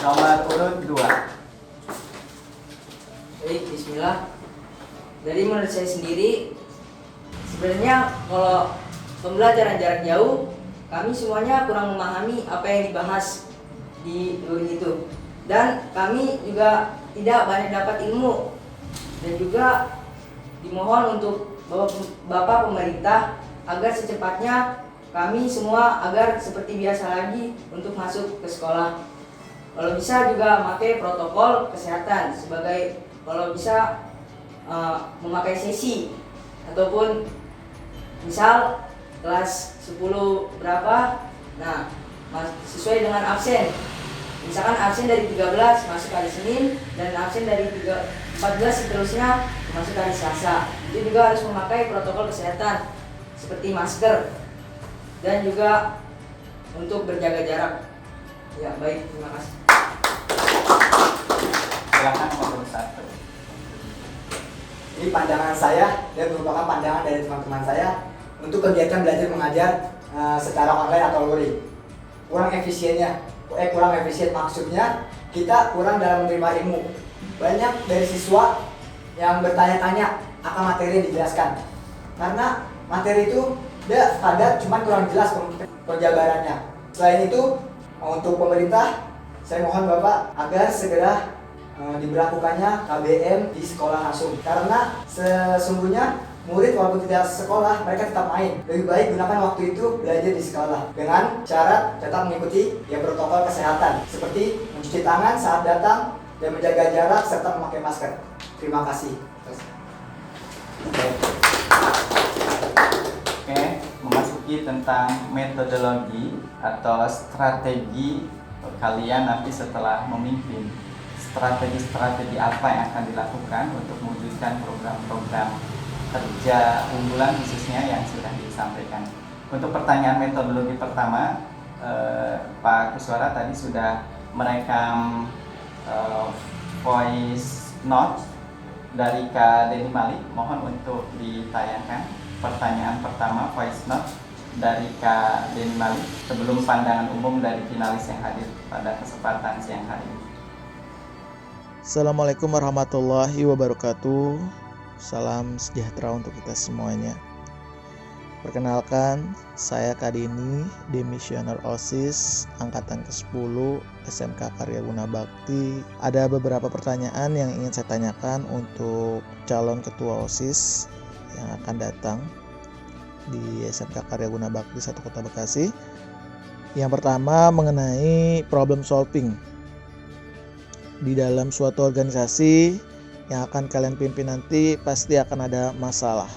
[SPEAKER 1] Nomor urut 2.
[SPEAKER 3] Baik, bismillah. Dari menurut saya sendiri, sebenarnya kalau pembelajaran jarak jauh, kami semuanya kurang memahami apa yang dibahas di luring itu. Dan kami juga tidak banyak dapat ilmu. Dan juga dimohon untuk Bapak pemerintah agar secepatnya kami semua agar seperti biasa lagi untuk masuk ke sekolah. Kalau bisa juga pakai protokol kesehatan sebagai kalau bisa memakai sesi ataupun misal kelas 10 berapa, nah sesuai dengan absen. Misalkan absen dari 13 masuk hari Senin dan absen dari 14 seterusnya masuk hari Selasa. Itu juga harus memakai protokol kesehatan seperti masker dan juga untuk berjaga jarak. Ya, baik, terima kasih.
[SPEAKER 1] Silakan nomor 1.
[SPEAKER 2] Ini pandangan saya dan merupakan pandangan dari teman-teman saya untuk kegiatan belajar mengajar secara online atau luring. Kurang efisien maksudnya kita kurang dalam menerima ilmu. Banyak dari siswa yang bertanya-tanya akan materi yang dijelaskan karena materi itu udah padat, cuman kurang jelas penjabarannya. Selain itu, untuk pemerintah saya mohon Bapak agar segera diberlakukannya KBM di sekolah langsung, karena sesungguhnya murid walaupun tidak sekolah mereka tetap main. Lebih baik gunakan waktu itu belajar di sekolah dengan syarat tetap mengikuti protokol kesehatan seperti mencuci tangan saat datang dan menjaga jarak serta memakai masker. Terima kasih.
[SPEAKER 1] Oke, memasuki tentang metodologi atau strategi kalian nanti setelah memimpin. Strategi-strategi apa yang akan dilakukan untuk mewujudkan program-program kerja unggulan khususnya yang sudah disampaikan. Untuk pertanyaan metodologi pertama, Pak Kuswara tadi sudah merekam voice note dari Kak Denny Malik. Mohon untuk ditayangkan pertanyaan pertama voice note dari Kak Denny Malik sebelum pandangan umum dari finalis yang hadir pada kesempatan siang hari ini.
[SPEAKER 5] Assalamualaikum warahmatullahi wabarakatuh. Salam sejahtera untuk kita semuanya. Perkenalkan, saya Kadini, Demisioner OSIS Angkatan ke-10 SMK Karya Guna Bakti. Ada beberapa pertanyaan yang ingin saya tanyakan untuk calon ketua OSIS yang akan datang di SMK Karya Guna Bakti 1 Kota Bekasi. Yang pertama mengenai problem solving. Di dalam suatu organisasi yang akan kalian pimpin nanti pasti akan ada masalah.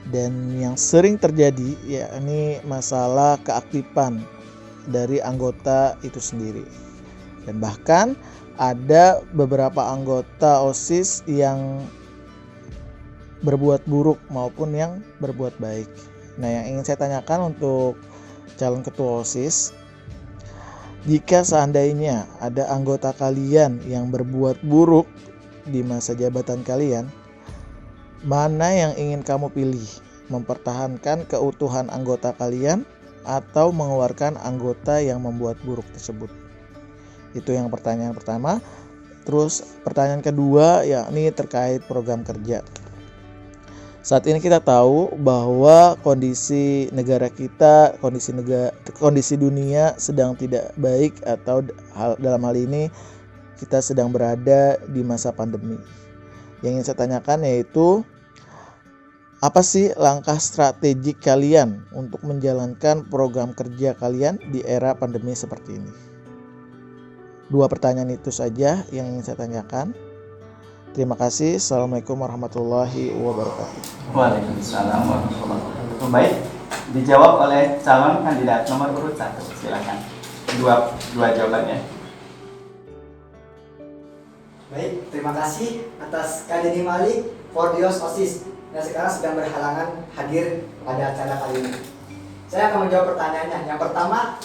[SPEAKER 5] Dan yang sering terjadi yakni masalah keaktifan dari anggota itu sendiri. Dan bahkan ada beberapa anggota OSIS yang berbuat buruk maupun yang berbuat baik. Nah, yang ingin saya tanyakan untuk calon ketua OSIS, jika seandainya ada anggota kalian yang berbuat buruk di masa jabatan kalian, mana yang ingin kamu pilih? Mempertahankan keutuhan anggota kalian atau mengeluarkan anggota yang membuat buruk tersebut? Itu yang pertanyaan pertama. Terus pertanyaan kedua yakni terkait program kerja. Saat ini kita tahu bahwa kondisi negara kita, kondisi dunia sedang tidak baik, atau dalam hal ini kita sedang berada di masa pandemi. Yang ingin saya tanyakan yaitu, apa sih langkah strategik kalian untuk menjalankan program kerja kalian di era pandemi seperti ini? Dua pertanyaan itu saja yang ingin saya tanyakan. Terima kasih. Assalamualaikum warahmatullahi wabarakatuh.
[SPEAKER 1] Waalaikumsalam warahmatullahi wabarakatuh. Baik, dijawab oleh calon kandidat nomor urut 1. Silakan. Dua jawabannya.
[SPEAKER 2] Baik, terima kasih atas Kak Denny Malik, Fordios OSIS, yang sekarang sedang berhalangan hadir pada acara kali ini. Saya akan menjawab pertanyaannya. Yang pertama,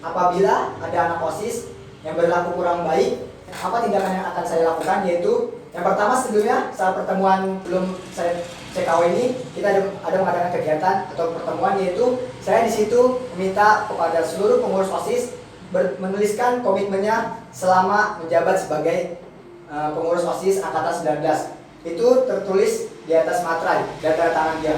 [SPEAKER 2] apabila ada anak OSIS yang berlaku kurang baik, apa tindakan yang akan saya lakukan? Yaitu yang pertama, sebelumnya saat pertemuan belum saya CKW ini, kita ada mengadakan kegiatan atau pertemuan, yaitu saya di situ meminta kepada seluruh pengurus OSIS menuliskan komitmennya selama menjabat sebagai pengurus OSIS angkatan 19. Itu tertulis di atas materai dan tanda tangan dia.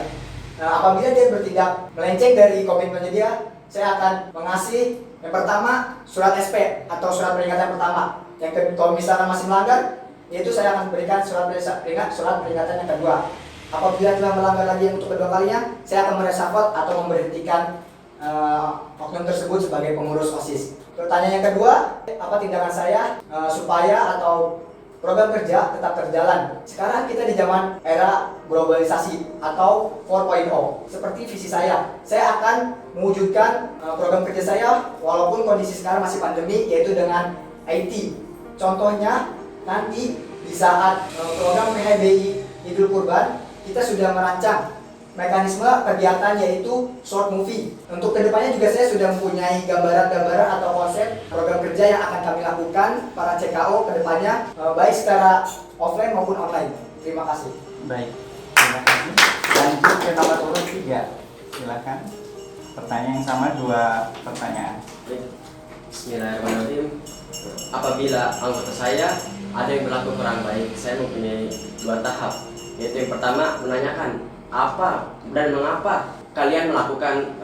[SPEAKER 2] Apabila dia bertindak melenceng dari komitmennya dia, saya akan mengasih yang pertama surat SP atau surat peringatan pertama. Yang kedua, kalau misalkan masih melanggar, yaitu saya akan berikan surat peringatan yang kedua. Apabila telah melanggar lagi untuk kedua kalinya, saya akan mereshuffle atau memberhentikan oknum tersebut sebagai pengurus OSIS. Pertanyaan yang kedua, apa tindakan saya supaya atau program kerja tetap terjalan? Sekarang kita di zaman era globalisasi atau 4.0. Seperti visi saya akan mewujudkan program kerja saya walaupun kondisi sekarang masih pandemi, yaitu dengan IT. Contohnya, nanti di saat program PHBI Idul Kurban, kita sudah merancang mekanisme kegiatan yaitu short movie. Untuk kedepannya juga saya sudah mempunyai gambaran-gambaran atau konsep program kerja yang akan kami lakukan para CKO kedepannya, baik secara offline maupun online. Terima kasih.
[SPEAKER 1] Baik, terima kasih. Lanjut ke nomor urut 3. Silakan. Pertanyaan yang sama, 2 pertanyaan.
[SPEAKER 4] Bismillahirrahmanirrahim. Apabila anggota saya ada yang berlaku kurang baik, saya mempunyai 2 tahap. Yaitu yang pertama, menanyakan apa dan mengapa kalian melakukan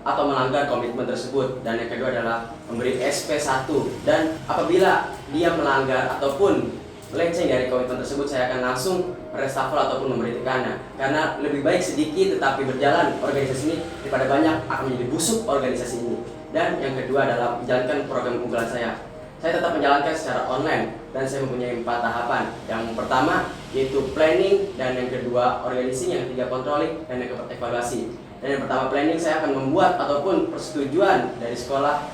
[SPEAKER 4] atau melanggar komitmen tersebut, dan yang kedua adalah memberi SP1. Dan apabila dia melanggar ataupun melenceng dari komitmen tersebut, saya akan langsung reshuffle ataupun memberhentikannya, karena lebih baik sedikit tetapi berjalan organisasi ini daripada banyak akan menjadi busuk organisasi ini. Dan yang kedua adalah menjalankan program unggulan saya. Saya tetap menjalankan secara online dan saya mempunyai 4 tahapan. Yang pertama yaitu planning, dan yang kedua organisasi, yang ketiga controlling, dan yang keempat evaluasi. Dan yang pertama planning, saya akan membuat ataupun persetujuan dari sekolah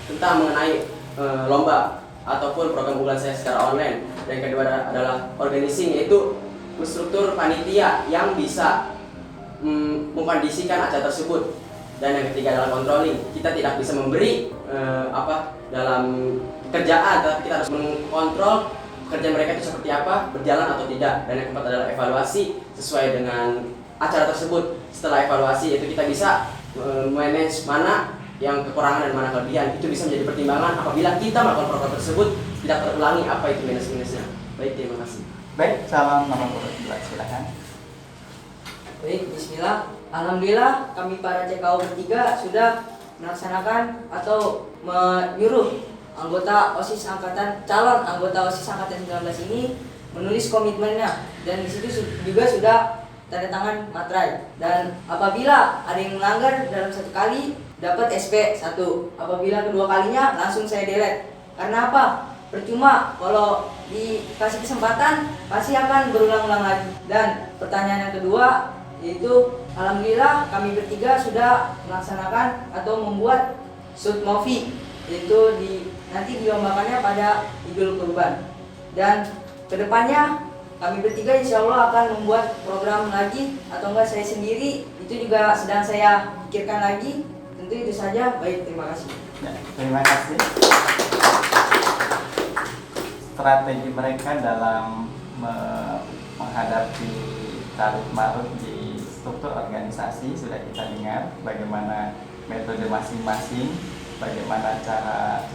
[SPEAKER 4] tentang mengenai lomba ataupun program unggulan saya secara online. Dan yang kedua adalah organisasi, yaitu struktur panitia yang bisa mengkondisikan acara tersebut. Dan yang ketiga adalah controlling. Kita tidak bisa memberi dalam kerjaan, tapi kita harus mengontrol kerja mereka itu seperti apa, berjalan atau tidak. Dan yang keempat adalah evaluasi sesuai dengan acara tersebut. Setelah evaluasi itu kita bisa manage mana yang kekurangan dan mana kelebihan. Itu bisa menjadi pertimbangan apabila kita melakukan program tersebut tidak terulangi apa itu minus-minusnya. Baik, terima kasih.
[SPEAKER 1] Baik, calon nomor urut 2, silakan.
[SPEAKER 3] Baik, bismillah. Alhamdulillah kami para CKO bertiga sudah melaksanakan atau menyuruh calon anggota OSIS angkatan 19 ini menulis komitmennya, dan di situ juga sudah tanda tangan materai. Dan apabila ada yang melanggar dalam satu kali dapat SP 1, apabila kedua kalinya langsung saya delete. Karena apa? Percuma kalau dikasih kesempatan pasti akan berulang-ulang lagi. Dan pertanyaan yang kedua yaitu, alhamdulillah kami bertiga sudah melaksanakan atau membuat shoot movie, yaitu nanti dilombakannya pada Idul Kurban. Dan kedepannya kami bertiga insya Allah akan membuat program lagi, atau enggak saya sendiri, itu juga sedang saya pikirkan lagi. Tentu itu saja. Baik, terima kasih.
[SPEAKER 1] Ya, terima kasih. Strategi mereka dalam menghadapi tarik marut di struktur organisasi sudah kita dengar, bagaimana metode masing-masing, bagaimana cara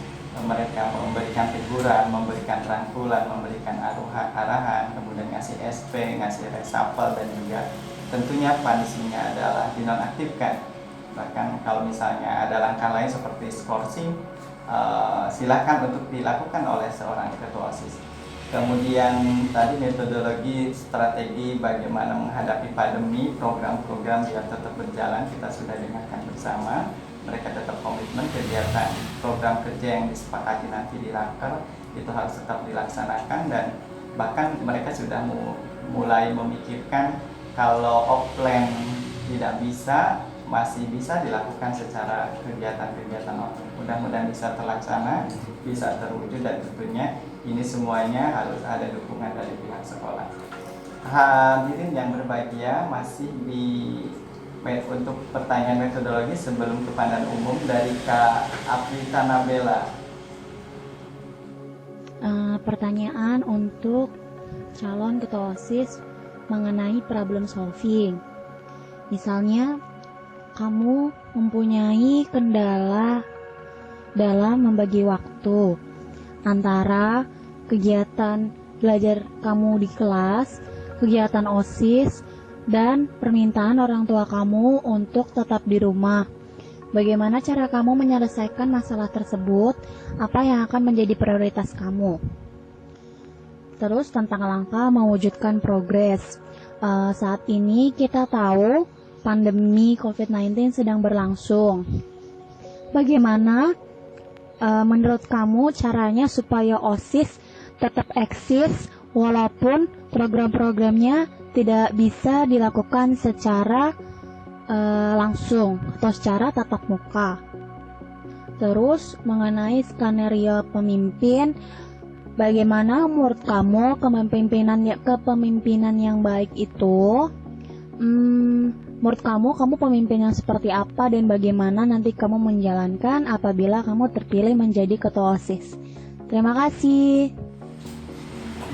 [SPEAKER 1] mereka memberikan teguran, memberikan rangkulan, memberikan arahan, kemudian ngasih SP, ngasih reshuffle, dan juga tentunya punishment-nya adalah dinonaktifkan. Bahkan kalau misalnya ada langkah lain seperti skorsing, silakan untuk dilakukan oleh seorang ketua OSIS. Kemudian tadi metodologi strategi bagaimana menghadapi pandemi, program-program biar tetap berjalan kita sudah dengarkan bersama. Mereka tetap komitmen kegiatan program kerja yang disepakati nanti di Raker itu harus tetap dilaksanakan, dan bahkan mereka sudah mulai memikirkan kalau offline tidak bisa, masih bisa dilakukan secara kegiatan-kegiatan online. Mudah-mudahan bisa terlaksana, bisa terwujud, dan tentunya ini semuanya harus ada dukungan dari pihak sekolah. Hadirin yang berbahagia, masih untuk pertanyaan metodologi sebelum ke pandangan umum dari Kak Afrika Nabela.
[SPEAKER 6] Pertanyaan untuk calon ketua OSIS mengenai problem solving. Misalnya, kamu mempunyai kendala dalam membagi waktu antara kegiatan belajar kamu di kelas, kegiatan OSIS, dan permintaan orang tua kamu untuk tetap di rumah. Bagaimana cara kamu menyelesaikan masalah tersebut? Apa yang akan menjadi prioritas kamu? Terus tentang langkah mewujudkan progres. Saat ini kita tahu pandemi COVID-19 sedang berlangsung. Bagaimana menurut kamu caranya supaya OSIS tetap eksis walaupun program-programnya tidak bisa dilakukan secara langsung atau secara tatap muka? Terus mengenai skenario pemimpin, bagaimana menurut kamu kepemimpinan yang baik itu? Menurut kamu pemimpin yang seperti apa, dan bagaimana nanti kamu menjalankan apabila kamu terpilih menjadi ketua OSIS? Terima kasih.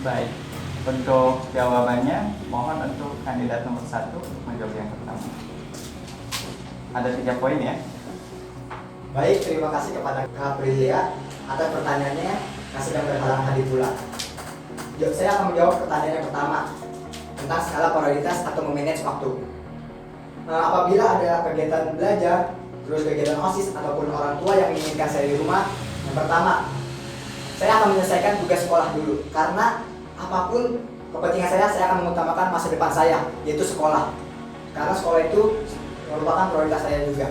[SPEAKER 1] Baik, untuk jawabannya mohon untuk kandidat nomor 1 menjawab yang pertama. Ada 3 poin ya.
[SPEAKER 2] Baik, terima kasih kepada Kak Prilia atas pertanyaannya yang sedang berhalang hadir pula. Saya akan menjawab pertanyaan yang pertama tentang skala prioritas atau memanage waktu. Apabila ada kegiatan belajar, terus kegiatan OSIS ataupun orang tua yang menginginkan saya di rumah, yang pertama, saya akan menyelesaikan tugas sekolah dulu, karena apapun kepentingan saya akan mengutamakan masa depan saya, yaitu sekolah, karena sekolah itu merupakan prioritas saya juga.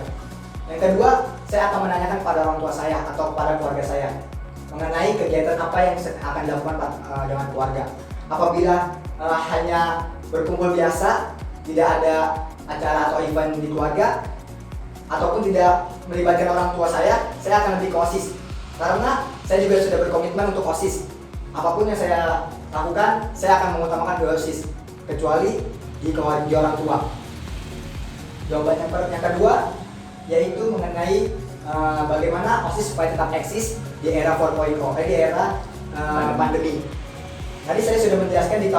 [SPEAKER 2] Yang kedua, saya akan menanyakan kepada orang tua saya atau kepada keluarga saya mengenai kegiatan apa yang akan dilakukan dengan keluarga. Apabila hanya berkumpul biasa, tidak ada acara atau event di keluarga, ataupun tidak melibatkan orang tua saya akan lebih ke OSIS, karena saya juga sudah berkomitmen untuk OSIS. Apapun yang saya lakukan, saya akan mengutamakan di OSIS, kecuali di orang tua. Jawaban yang kedua yaitu mengenai bagaimana OSIS supaya tetap eksis di di era 4.0, di era pandemi. Tadi saya sudah menjelaskan di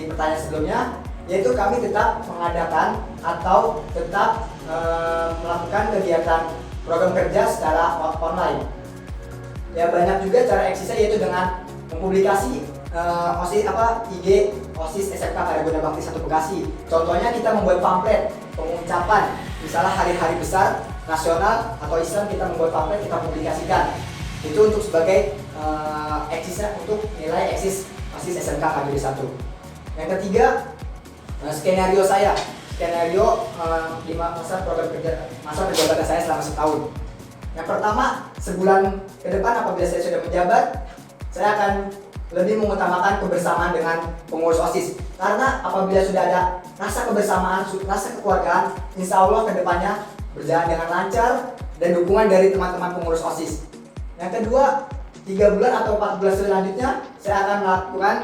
[SPEAKER 2] pertanyaan sebelumnya, yaitu kami tetap mengadakan atau tetap melakukan kegiatan program kerja secara online. Ya, banyak juga cara eksisnya, yaitu dengan mempublikasi IG OSIS SMK Karya Guna Bakti 1 Bekasi. Contohnya kita membuat pamflet pengucapan, misalnya hari-hari besar nasional atau Islam, kita membuat pamflet, kita publikasikan. Itu untuk sebagai eksisnya, untuk nilai eksis OSIS SMK Karya 1. Yang ketiga, skenario saya. Skenario 5 masa program kerja, masa penjabatan saya selama setahun. Yang pertama, sebulan ke depan apabila saya sudah menjabat, saya akan lebih mengutamakan kebersamaan dengan pengurus OSIS. Karena apabila sudah ada rasa kebersamaan, rasa kekeluargaan, insya Allah kedepannya berjalan dengan lancar dan dukungan dari teman-teman pengurus OSIS. Yang kedua, 3 bulan atau 4 bulan selanjutnya, saya akan melakukan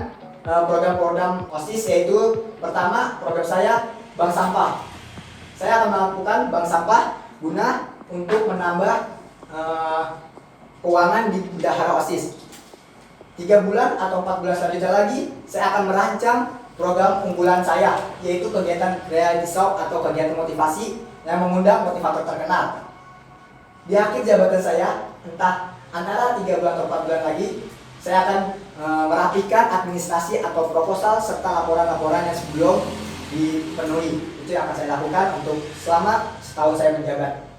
[SPEAKER 2] program-program OSIS, yaitu pertama program saya bank sampah. Saya akan melakukan bank sampah guna untuk menambah keuangan di bendahara OSIS. 3 bulan atau 4 bulan selanjutnya lagi, saya akan merancang program unggulan saya, yaitu kegiatan reality show atau kegiatan motivasi yang mengundang motivator terkenal. Di akhir jabatan saya, entah antara 3 bulan atau 4 bulan lagi, saya akan merapikan administrasi atau proposal serta laporan-laporan yang sebelum dipenuhi. Itu yang akan saya lakukan untuk selama setahun saya menjabat.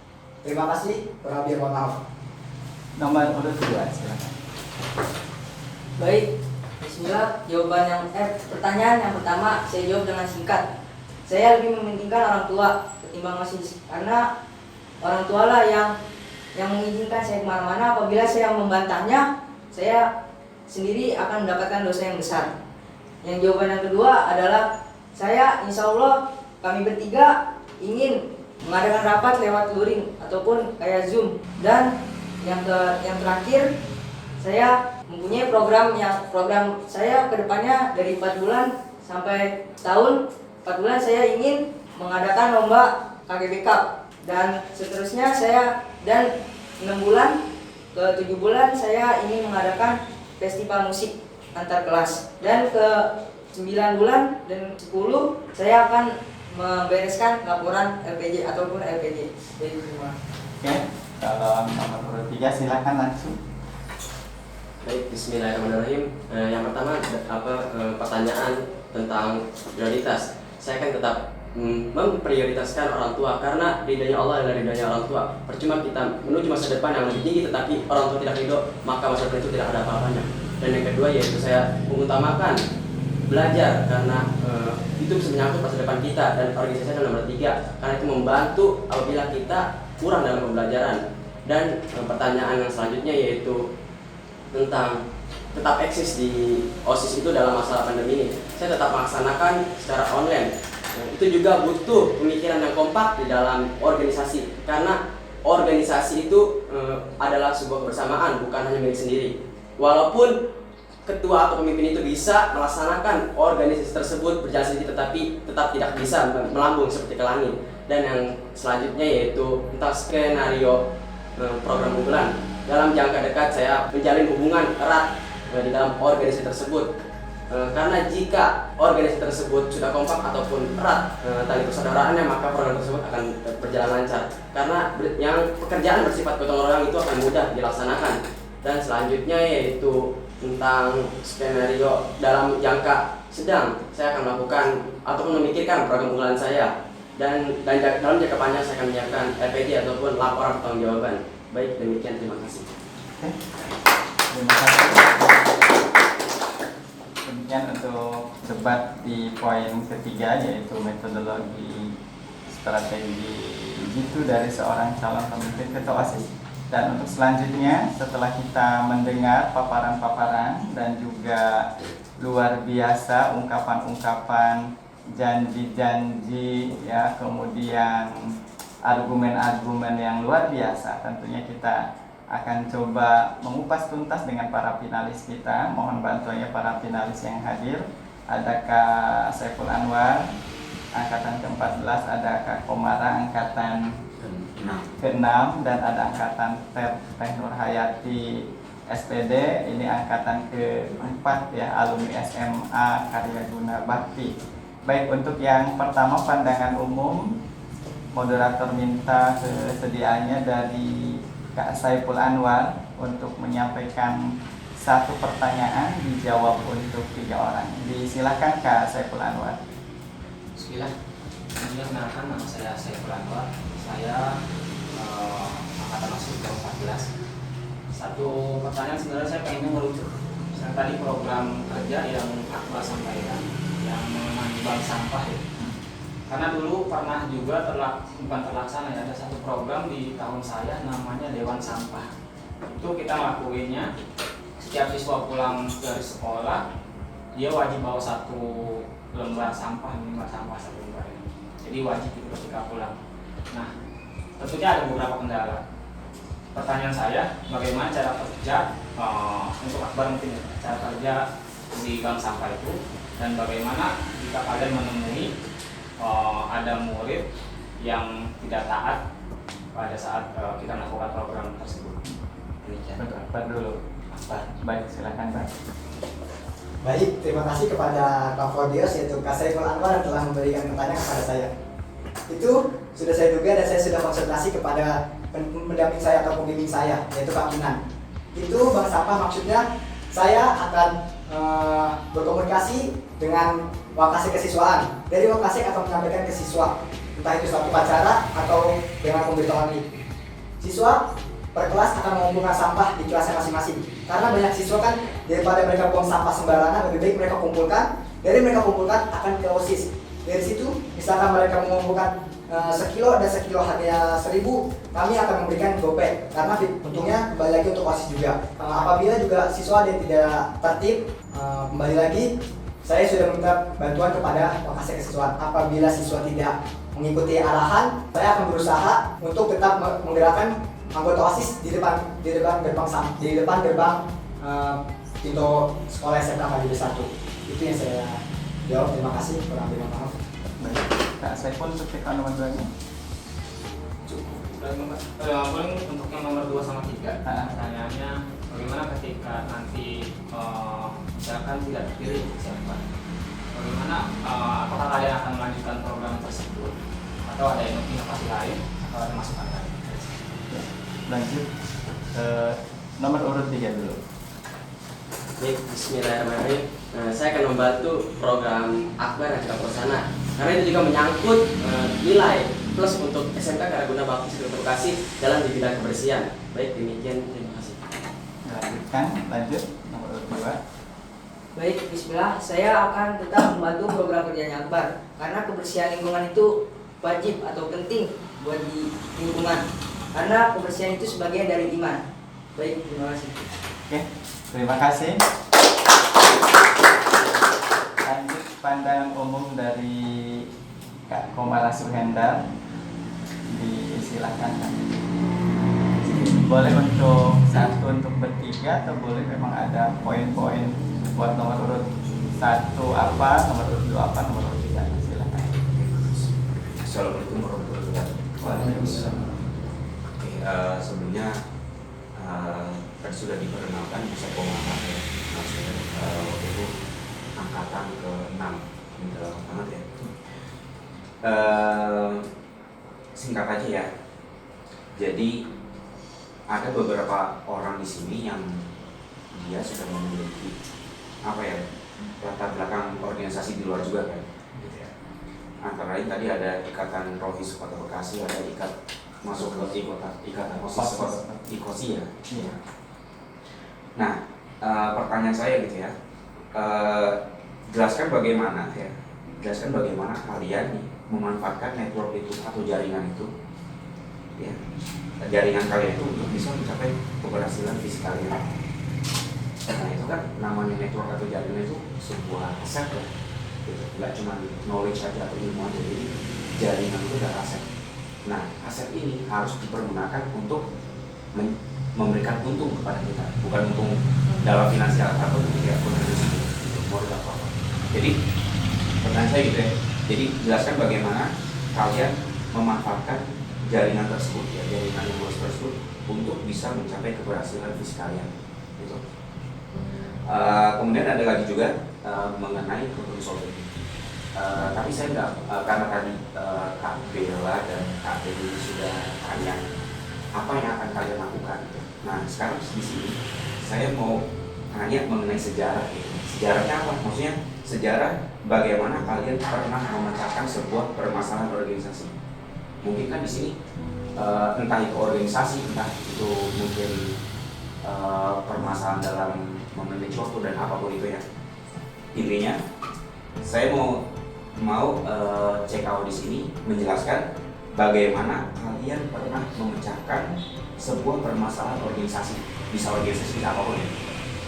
[SPEAKER 2] Terima kasih, kurang lebih mohon maaf.
[SPEAKER 1] Nomor urut 2, silakan.
[SPEAKER 3] Baik, bismillah. Pertanyaan yang pertama saya jawab dengan singkat. Saya lebih mementingkan orang tua ketimbang OSIS, karena orang tua lah yang mengizinkan saya kemana-mana. Apabila saya membantahnya, saya sendiri akan mendapatkan dosa yang besar. Yang jawaban yang kedua adalah, saya insya Allah kami bertiga ingin mengadakan rapat lewat luring ataupun kayak Zoom. Dan yang terakhir, saya mempunyai program saya kedepannya dari 4 bulan sampai tahun. 4 bulan saya ingin mengadakan lomba KGB Cup, dan seterusnya dan 6 bulan ke 7 bulan saya ingin mengadakan festival musik antar kelas, dan ke 9 bulan dan 10 saya akan membereskan laporan LPJ ataupun LPJ. Jadi terima.
[SPEAKER 1] Oke, kalau nomor urut 3 silakan langsung.
[SPEAKER 4] Baik, bismillahirrahmanirrahim. Yang pertama, pertanyaan tentang prioritas. Saya akan tetap memprioritaskan orang tua, karena ridhonya Allah adalah ridhonya orang tua. Percuma kita menuju masa depan yang lebih tinggi tetapi orang tua tidak ridho, maka masa depan itu tidak ada apa-apanya. Dan yang kedua, yaitu saya mengutamakan belajar, karena itu bisa menyangkut masa depan kita. Dan organisasi adalah nomor 3, karena itu membantu apabila kita kurang dalam pembelajaran. Dan pertanyaan yang selanjutnya yaitu tentang tetap eksis di OSIS itu dalam masalah pandemi ini. Saya tetap melaksanakan secara online. Itu juga butuh pemikiran yang kompak di dalam organisasi, karena organisasi itu adalah sebuah kebersamaan, bukan hanya milik sendiri. Walaupun ketua atau pemimpin itu bisa melaksanakan organisasi tersebut berjalan sendiri, tetapi tetap tidak bisa melambung seperti ke langit. Dan yang selanjutnya yaitu tentang skenario program unggulan. Dalam jangka dekat saya menjalin hubungan erat di dalam organisasi tersebut, karena jika organisasi tersebut sudah kompak ataupun erat tali persaudaraannya, maka program tersebut akan berjalan lancar, karena yang pekerjaan bersifat gotong royong itu akan mudah dilaksanakan. Dan selanjutnya yaitu tentang skenario dalam jangka sedang, saya akan melakukan ataupun memikirkan program unggulan saya, dan dalam jangka panjang saya akan menyiapkan LPJ ataupun laporan pertanggungjawaban. Baik, demikian, terima kasih.
[SPEAKER 1] Oke. Terima kasih. Demikian untuk debat di poin ketiga, yaitu metodologi strategi jitu dari seorang calon pemimpin ketua OSIS. Dan untuk selanjutnya, setelah kita mendengar paparan-paparan dan juga luar biasa ungkapan-ungkapan, janji-janji, ya, kemudian argumen-argumen yang luar biasa, tentunya kita akan coba mengupas tuntas dengan para finalis kita. Mohon bantuannya para finalis yang hadir. Ada Kak Saiful Anwar, angkatan ke-14, ada Kak Komara, angkatan ke-6, dan ada angkatan Teh Nur Hayati SPD, ini angkatan keempat ya, alumni SMA Karya Guna Bakti. Baik, untuk yang pertama pandangan umum, moderator minta kesediaannya dari Kak Saiful Anwar untuk menyampaikan satu pertanyaan, dijawab untuk 3 orang. Disilakan Kak Saiful Anwar.
[SPEAKER 7] Bismillah. Kenalkan, nama saya Saiful Anwar. Saya angkatan masuk ke 14. Satu pertanyaan sebenarnya saya pengen merujuk. Misalnya tadi program kerja yang Akbar sampaikan, yang mengenai bank sampah ya. Karena dulu pernah juga bukan terlaksana ya, ada satu program di tahun saya namanya Dewan Sampah. Itu kita ngelakuinnya setiap siswa pulang dari sekolah, dia wajib bawa satu lembar sampah, satu lembar. Jadi wajib itu ketika pulang. Nah, tentunya ada beberapa kendala. Pertanyaan saya, bagaimana cara kerja untuk Akbar mungkin ya, cara kerja di bank sampah itu, dan bagaimana jika kalian menemui ada murid yang tidak taat pada saat kita melakukan program tersebut. Demikian.
[SPEAKER 1] Akbar dulu.
[SPEAKER 7] Akbar.
[SPEAKER 1] Baik, silakan Pak.
[SPEAKER 2] Baik, terima kasih kepada Kak Fordios yaitu Kak Saiful Anwar yang telah memberikan pertanyaan kepada saya. Itu sudah saya duga dan saya sudah konsultasi kepada pendamping saya atau pembimbing saya yaitu Kak Kinan. Itu bank sampah maksudnya saya akan berkomunikasi dengan wakase kesiswaan. Dari wakase akan menyampaikan ke siswa, entah itu suatu upacara atau dengan pemberitahuan ini. Siswa per kelas akan mengumpulkan sampah di kelasnya masing-masing. Karena banyak siswa kan daripada mereka buang sampah sembarangan, lebih baik mereka kumpulkan. Dari mereka kumpulkan akan ke OSIS. Dari situ misalkan mereka mengumpulkan sekilo dan sekilo harganya 1.000, kami akan memberikan gopay karena untungnya kembali lagi untuk OSIS juga. Apabila juga siswa yang tidak tertib, kembali lagi saya sudah meminta bantuan kepada wakase kesiswaan. Apabila siswa tidak mengikuti arahan, saya akan berusaha untuk tetap menggerakkan anggota OSIS di depan gerbang pintu sekolah SMK Kaligus 1. Itu yang saya jawab. Terima kasih. Kurang lebih maaf.
[SPEAKER 1] Baik, Kak Saiful untuk TK nomor 2-nya.
[SPEAKER 7] Cukup. Paling untuk yang nomor 2 sama 3, pertanyaannya bagaimana ketika nanti misalkan tidak terpilih siapa? Bagaimana apakah kalian akan melanjutkan program tersebut atau ada inovasi lain atau ada masukan lain?
[SPEAKER 1] Lanjut nomor urut 3 dulu.
[SPEAKER 4] Baik, bismillahirrahmanirrahim. Saya akan membantu program Akbar dan juga Prosana karena itu juga menyangkut nilai plus untuk SMK Karya Guna Bakti Sektor Bekasi dalam di bidang kebersihan. Baik, demikian, terima kasih.
[SPEAKER 1] Lanjutkan, lanjut nomor urut 2.
[SPEAKER 3] Baik, bismillah, saya akan tetap membantu program kerjanya Akbar karena kebersihan lingkungan itu wajib atau penting buat di lingkungan karena kebersihan itu sebagian dari iman. Baik, terima kasih.
[SPEAKER 1] Oke, terima kasih. Lanjut pandangan umum dari Kak Komala Suhendar. Disilakan Kak. Boleh untuk satu untuk bertiga atau boleh memang ada poin-poin buat nomor urut 1 apa, nomor urut 2 apa, nomor urut 3. Silakan.
[SPEAKER 8] Assalamualaikum warahmatullahi wabarakatuh.
[SPEAKER 1] Waalaikumsalam.
[SPEAKER 8] Oke, sebelumnya tadi sudah diperkenalkan bisa Komala ya. Waktu itu angkatan ke-6 amat ya. Singkat aja ya. Jadi ada beberapa orang di sini yang dia sudah memiliki apa ya, latar belakang organisasi di luar juga kan, gitu ya. Antara lain tadi ada Ikatan Rohis Kota Bekasi, ada masuk ke Ikatan OSIS IKOSI ya.
[SPEAKER 1] Iya.
[SPEAKER 8] Nah, pertanyaan saya gitu ya, jelaskan bagaimana kalian nih memanfaatkan network itu atau jaringan itu, ya, jaringan kalian itu untuk bisa mencapai keberhasilan visi kalian. Nah itu kan namanya network atau jaringan itu sebuah aset ya, gitu. Nggak cuma knowledge aja atau ilmu aja, jadi jaringan itu adalah aset. Nah aset ini harus dipergunakan untuk memberikan untung kepada kita, bukan untung dalam finansial atau tidak kontribusi untuk modal apa-apa. Jadi pertanyaan saya gitu ya, jadi jelaskan bagaimana kalian memanfaatkan jaringan tersebut ya, jaringan yang luas tersebut untuk bisa mencapai keberhasilan visi kalian. Itu. Kemudian ada lagi juga mengenai problem solving. Tapi saya nggak, karena tadi Kak Bella dan Kak Dewi sudah tanya apa yang akan kalian lakukan. Nah sekarang di sini saya mau tanya mengenai sejarah. Sejarahnya apa? Maksudnya sejarah bagaimana kalian pernah memecahkan sebuah permasalahan organisasi. Mungkin kan di sini entah itu organisasi, entah itu mungkin permasalahan dalam memanage waktu dan apapun itu ya. Intinya saya mau check out di sini menjelaskan bagaimana kalian pernah memecahkan sebuah permasalahan organisasi, bisa organisasi bisa apapun ya.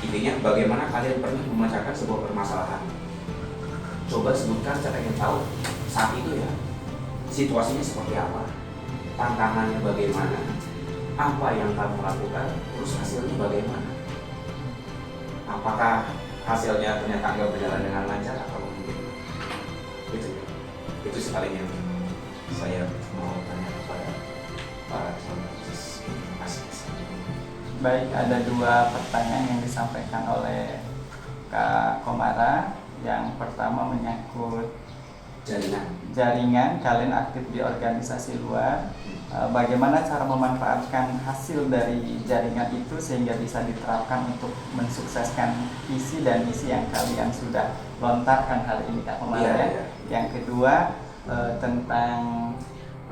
[SPEAKER 8] Intinya bagaimana kalian pernah memecahkan sebuah permasalahan. Coba sebutkan, saya ingin tahu saat itu ya situasinya seperti apa, tantangannya bagaimana, apa yang kamu lakukan, terus hasilnya bagaimana. Apakah hasilnya ternyata nggak berjalan dengan lancar atau mungkin itu sih paling yang saya mau tanya kepada para calon artis. Terima kasih.
[SPEAKER 1] Baik, ada dua pertanyaan yang disampaikan oleh Kak Komara. Yang pertama menyangkut jaringan, kalian aktif di organisasi luar. Bagaimana cara memanfaatkan hasil dari jaringan itu sehingga bisa diterapkan untuk mensukseskan visi dan misi yang kalian sudah lontarkan hari ini, Kak Komara.
[SPEAKER 8] Iya.
[SPEAKER 1] Yang kedua tentang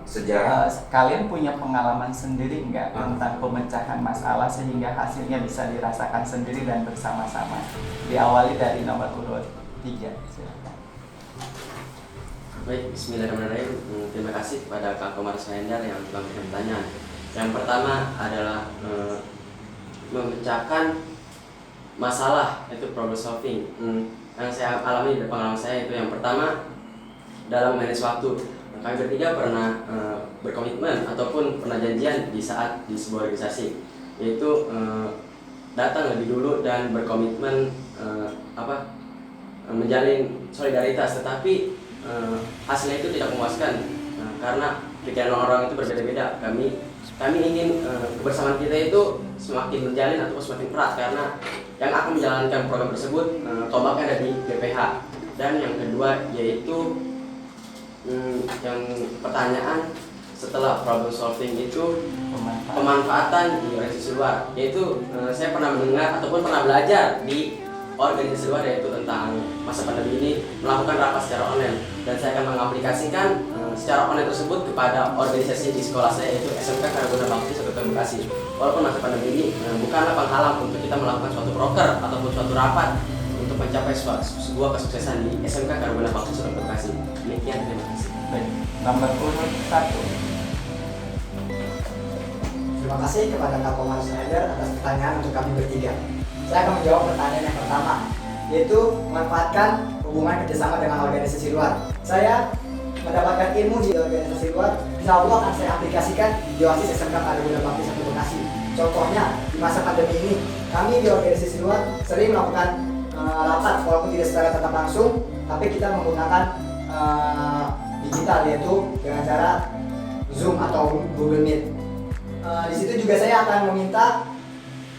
[SPEAKER 8] Sejarah.
[SPEAKER 1] kalian punya pengalaman sendiri nggak tentang pemecahan masalah sehingga hasilnya bisa dirasakan sendiri dan bersama-sama? Diawali dari nomor urut 3. Silakan.
[SPEAKER 4] Baik, bismillahirrahmanirrahim. Terima kasih kepada Kak Komar Sayendar yang telah memberikan pertanyaan. Yang pertama adalah memecahkan masalah, itu problem solving. Yang saya alami dari pengalaman saya itu yang pertama dalam manage waktu. Kami bertiga pernah berkomitmen ataupun pernah janjian di saat di sebuah organisasi, yaitu datang lebih dulu dan berkomitmen menjalin solidaritas, tetapi hasilnya itu tidak memuaskan karena pikiran orang-orang itu berbeda-beda. Kami ingin kebersamaan kita itu semakin menjalin ataupun semakin erat karena yang akan menjalankan program tersebut tombaknya ada di BPH. Dan yang kedua yaitu yang pertanyaan setelah problem solving itu pemanfaatan di organisasi luar, yaitu saya pernah mendengar ataupun pernah belajar di organisasi luar, yaitu tentang masa pandemi ini melakukan rapat secara online, dan saya akan mengaplikasikan secara online tersebut kepada organisasi di sekolah saya, yaitu SMK Karyaguna Bakti Satu Bekasi. Walaupun masa pandemi ini bukanlah penghalang untuk kita melakukan suatu proker ataupun suatu rapat untuk mencapai sebuah kesuksesan di SMK Karyaguna Bakti Satu Bekasi. Demikian, terima kasih.
[SPEAKER 1] Baik, nomor urut 1.
[SPEAKER 2] Terima kasih kepada Kak Komar Sayendar atas pertanyaan untuk kami bertiga. Saya akan menjawab pertanyaan yang pertama, yaitu memanfaatkan hubungan kerjasama dengan organisasi luar. Saya mendapatkan ilmu di organisasi luar, insya Allah akan saya aplikasikan di OSIS SMK Karyaguna Bakti Satu Bekasi. Contohnya, di masa pandemi ini, kami di organisasi luar sering melakukan rapat walaupun tidak secara tatap langsung, tapi kita menggunakan digital, yaitu dengan cara Zoom atau Google Meet. Di situ juga saya akan meminta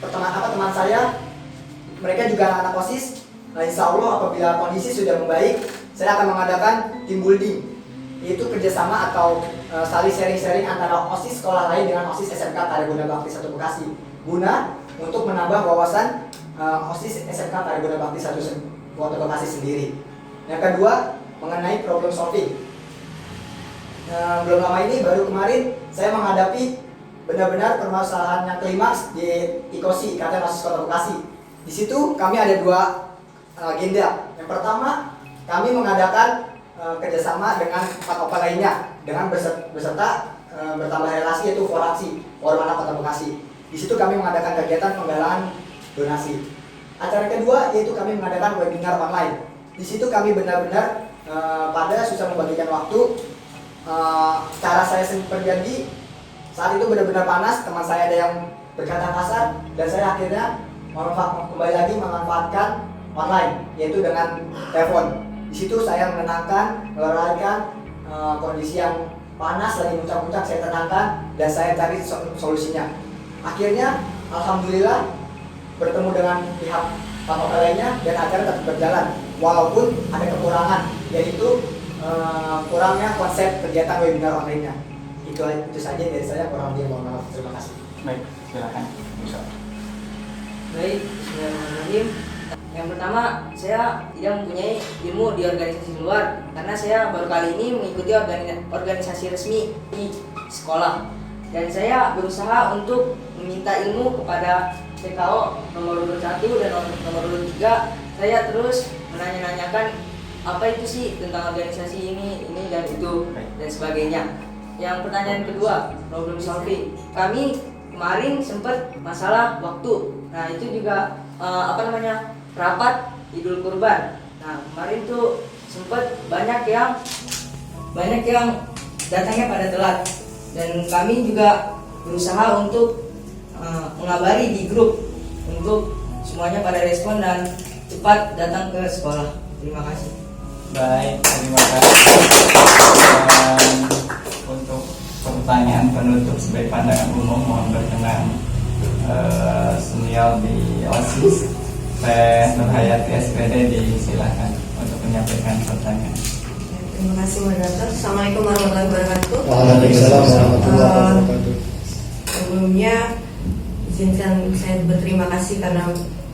[SPEAKER 2] teman saya, mereka juga anak-anak OSIS. Insya Allah apabila kondisi sudah membaik, saya akan mengadakan team building, yaitu kerjasama atau saling sharing-sharing antara OSIS sekolah lain dengan OSIS SMK Karyaguna Bakti Satu Bekasi, guna untuk menambah wawasan OSIS SMK Karyaguna Bakti Satu Bekasi sendiri. Yang kedua, mengenai problem solving. Belum lama ini, baru kemarin saya menghadapi benar-benar permasalahan yang klimaks di IKOSI, Ikatan OSIS Kota Bekasi. Di situ kami ada dua agenda. Yang pertama, kami mengadakan kerjasama dengan 4 OPA lainnya dengan beserta bertambah relasi, yaitu Foraksi, Forum Anak Kota Bekasi. Di situ kami mengadakan kegiatan penggalangan donasi. Acara kedua yaitu kami mengadakan webinar online. Di situ kami benar-benar pada susah membagikan waktu. Cara saya pribadi saat itu benar-benar panas, teman saya ada yang berkata kasar, dan saya akhirnya kembali lagi memanfaatkan online, yaitu dengan telepon. Di situ saya menenangkan, meluraikan kondisi yang panas lagi muncak-muncak, saya tenangkan dan saya cari solusinya. Akhirnya, alhamdulillah bertemu dengan pihak panitia lainnya dan acara tetap berjalan walaupun ada kekurangan, yaitu kurangnya konsep kegiatan webinar online-nya. Itu saja dari saya, kurang lebih mohon maaf. Terima kasih.
[SPEAKER 1] Baik, silakan.
[SPEAKER 3] Baik, bismillahirrahmanirrahim. Yang pertama, saya tidak mempunyai ilmu di organisasi luar karena saya baru kali ini mengikuti organisasi resmi di sekolah. Dan saya berusaha untuk meminta ilmu kepada TKO nomor urut 1 dan nomor urut 3. Saya terus menanyakan apa itu sih tentang organisasi ini dan itu dan sebagainya. Yang pertanyaan kedua, problem solving. Kami kemarin sempat masalah waktu. Nah, itu juga rapat Idul Kurban. Nah, kemarin tuh sempat banyak yang datangnya pada telat. Dan kami juga berusaha untuk mengabari di grup untuk semuanya pada respon dan cepat datang ke sekolah. Terima kasih.
[SPEAKER 1] Baik, terima kasih. Dan untuk pertanyaan penutup sebagai pandangan umum, mohon berkenan senior di OSIS, Teh Nurhayati SPD, disilakan untuk menyampaikan pertanyaan.
[SPEAKER 9] Terima kasih moderator. Assalamualaikum warahmatullahi wabarakatuh.
[SPEAKER 2] Waalaikumsalam warahmatullahi wabarakatuh.
[SPEAKER 9] Sebelumnya izinkan saya berterima kasih karena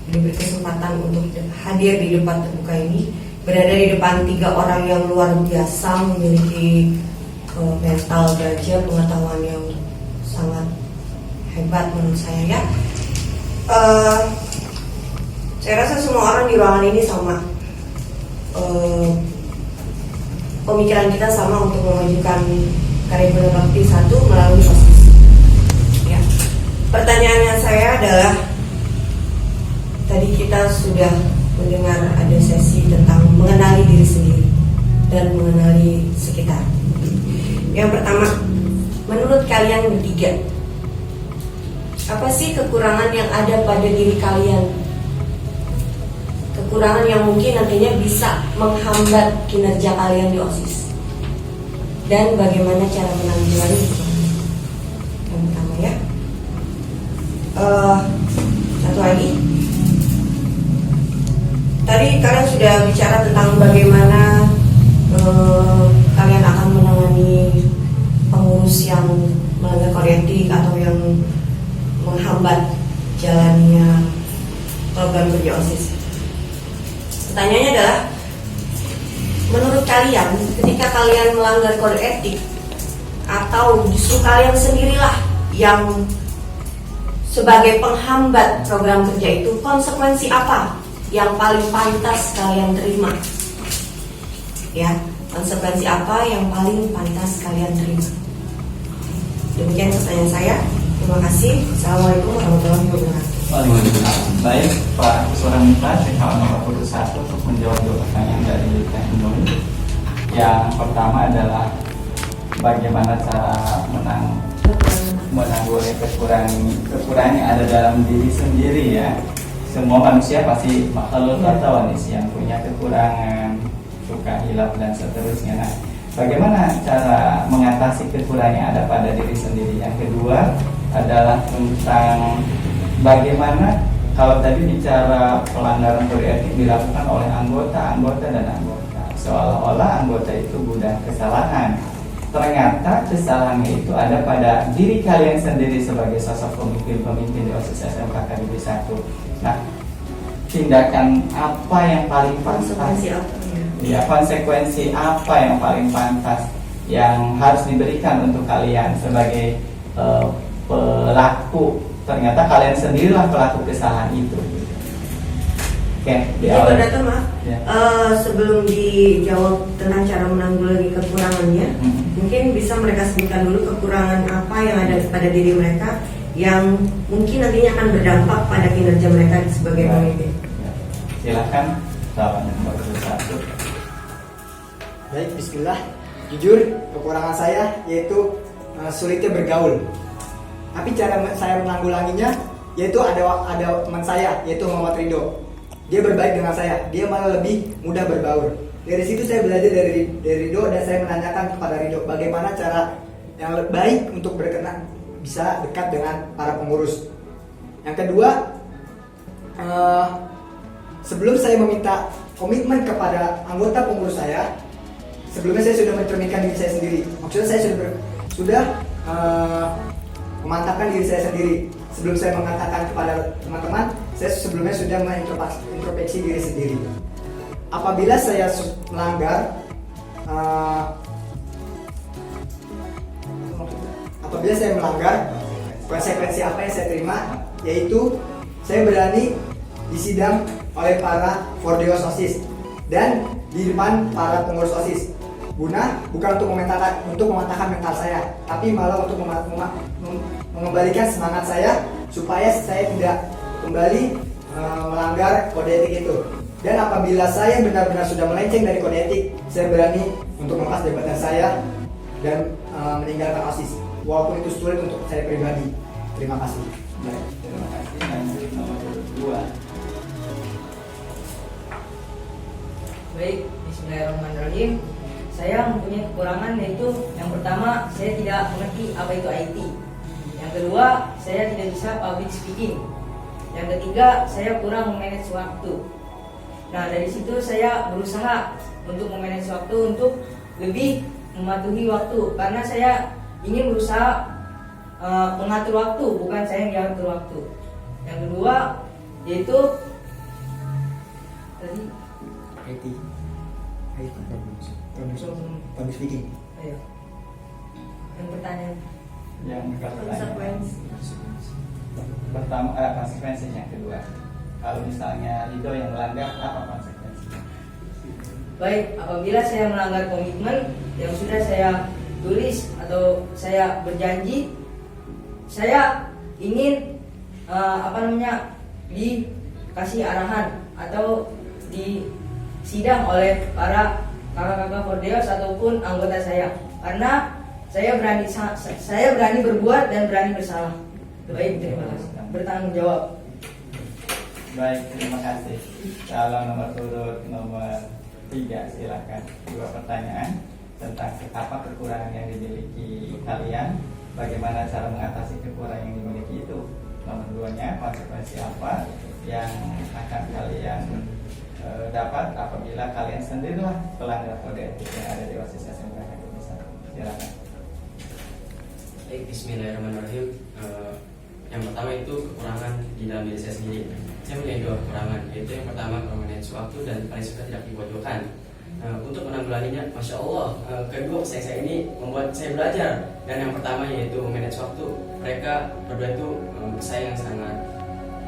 [SPEAKER 9] diberi kesempatan untuk hadir di debat terbuka ini, berada di depan 3 orang yang luar biasa, memiliki mental baja, pengetahuan yang sangat hebat menurut saya ya. Saya rasa semua orang di ruangan ini sama, pemikiran kita sama untuk memajukan Karya Guna Bakti 1 melalui OSIS. Ya. Pertanyaannya saya adalah, tadi kita sudah mendengar ada sesi tentang mengenali diri sendiri dan mengenali sekitar. Yang pertama, menurut kalian bertiga, apa sih kekurangan yang ada pada diri kalian? Kekurangan yang mungkin nantinya bisa menghambat kinerja kalian di OSIS. Dan bagaimana cara menanggulangi kekurangan? Yang pertama ya. Satu lagi. Tadi kalian sudah bicara tentang bagaimana kalian akan menangani pengurus yang melanggar kode etik atau yang menghambat jalannya program kerja OSIS. Pertanyaannya adalah, menurut kalian ketika kalian melanggar kode etik atau justru kalian sendirilah yang sebagai penghambat program kerja itu, konsekuensi apa yang paling pantas kalian terima? Ya, konsekuensi apa yang paling pantas kalian terima? Demikian pertanyaan saya. Terima kasih. Assalamualaikum warahmatullahi wabarakatuh.
[SPEAKER 1] Waalaikumsalam. Baik, Pak Kusura Mitra, TKO nomor 1 untuk menjawab 2 pertanyaan dari Teh Nur. Yang pertama adalah bagaimana cara menanggulangi kekurangan yang ada dalam diri sendiri ya. Semua manusia pasti makhluk atau yang punya kekurangan, suka hilaf dan seterusnya. Nah, bagaimana cara mengatasi kekurangan yang ada pada diri sendiri? Yang kedua adalah tentang bagaimana kalau tadi bicara pelanggaran kode etik dilakukan oleh anggota dan anggota, seolah-olah anggota itu gudang kesalahan. Ternyata kesalahannya itu ada pada diri kalian sendiri sebagai sosok pemimpin di OSIS SMK KDB 1. Nah, tindakan apa yang paling pantas? Konsekuensi apa yang paling pantas yang harus diberikan untuk kalian sebagai pelaku? Ternyata kalian sendirilah pelaku kesalahan itu. Oke,
[SPEAKER 9] Moderator, maaf.
[SPEAKER 1] Ya.
[SPEAKER 9] Sebelum dijawab tentang cara menanggulangi kekurangannya, mungkin bisa mereka sebutkan dulu kekurangan apa yang ada pada diri mereka yang mungkin nantinya akan berdampak pada kinerja mereka sebagai pemimpin.
[SPEAKER 1] Ya. Silakan, lawan nomor 1.
[SPEAKER 2] Baik, bismillah. Jujur, kekurangan saya yaitu sulitnya bergaul. Tapi cara saya menanggulanginya yaitu ada teman saya yaitu Muhammad Ridho. Dia berbaik dengan saya, dia malah lebih mudah berbaur. Dari situ saya belajar dari Ridho dan saya menanyakan kepada Ridho bagaimana cara yang lebih baik untuk berkenan bisa dekat dengan para pengurus. Yang kedua, sebelum saya meminta komitmen kepada anggota pengurus saya, sebelumnya saya sudah mencerminkan diri saya sendiri. Maksudnya saya sudah memantapkan diri saya sendiri. Sebelum saya mengatakan kepada teman-teman, saya sebelumnya sudah mengintrospeksi diri sendiri. Apabila saya melanggar, konsekuensi apa yang saya terima, yaitu saya berani disidang oleh para Fordeos OSIS dan di depan para pengurus OSIS. Bukan untuk mematahkan mental saya, tapi malah untuk mengembalikan semangat saya supaya saya tidak kembali melanggar kode etik itu. Dan apabila saya benar-benar sudah melenceng dari kode etik, saya berani untuk melepas jabatan saya dan meninggalkan OSIS, walaupun itu sulit untuk saya pribadi. Terima kasih.
[SPEAKER 1] Baik, terima kasih. Lanjut nomor 2.
[SPEAKER 3] Baik, bismillahirrahmanirrahim. Saya mempunyai kekurangan, yaitu yang pertama, saya tidak mengerti apa itu IT. Yang kedua, saya tidak bisa public speaking. Yang ketiga, saya kurang memanage waktu. Nah, dari situ saya berusaha untuk memanage waktu, untuk lebih mematuhi waktu, karena saya ingin berusaha mengatur waktu, bukan saya yang diatur waktu. Yang kedua, yaitu tadi
[SPEAKER 2] IT. Public speaking.
[SPEAKER 3] ayo, yang pertanyaan
[SPEAKER 1] Yang pertama, konsekuensinya. Kedua, kalau misalnya Rido yang melanggar, apa konsekuensinya?
[SPEAKER 3] baik, apabila saya melanggar komitmen yang sudah saya tulis atau saya berjanji, saya ingin dikasih arahan atau disidang oleh para kakak-kakak Fordeos ataupun anggota saya, karena saya berani berbuat dan berani bersalah. Baik, terima kasih. Bertanggung jawab.
[SPEAKER 1] Baik, terima kasih. Calon nomor urut nomor 3, silakan. 2 pertanyaan tentang apa kekurangan yang dimiliki kalian, bagaimana cara mengatasi kekurangan yang dimiliki itu. Nomor 2-nya, konsekuensi apa yang akan kalian dapat apabila kalian sendirilah pelanggar kode etik yang ada di OSIS SMK Indonesia. Silakan.
[SPEAKER 4] Baik, bismillahirrahmanirrahim. Yang pertama itu kekurangan di dalam diri saya sendiri. Saya punya 2 kekurangan, yaitu yang pertama memanage waktu dan paling suka tidak dipojokkan. Untuk menanggulanginya, masya Allah, kedua pesaing saya ini membuat saya belajar. Dan yang pertama yaitu memanage waktu. Mereka berdua itu pesaing yang sangat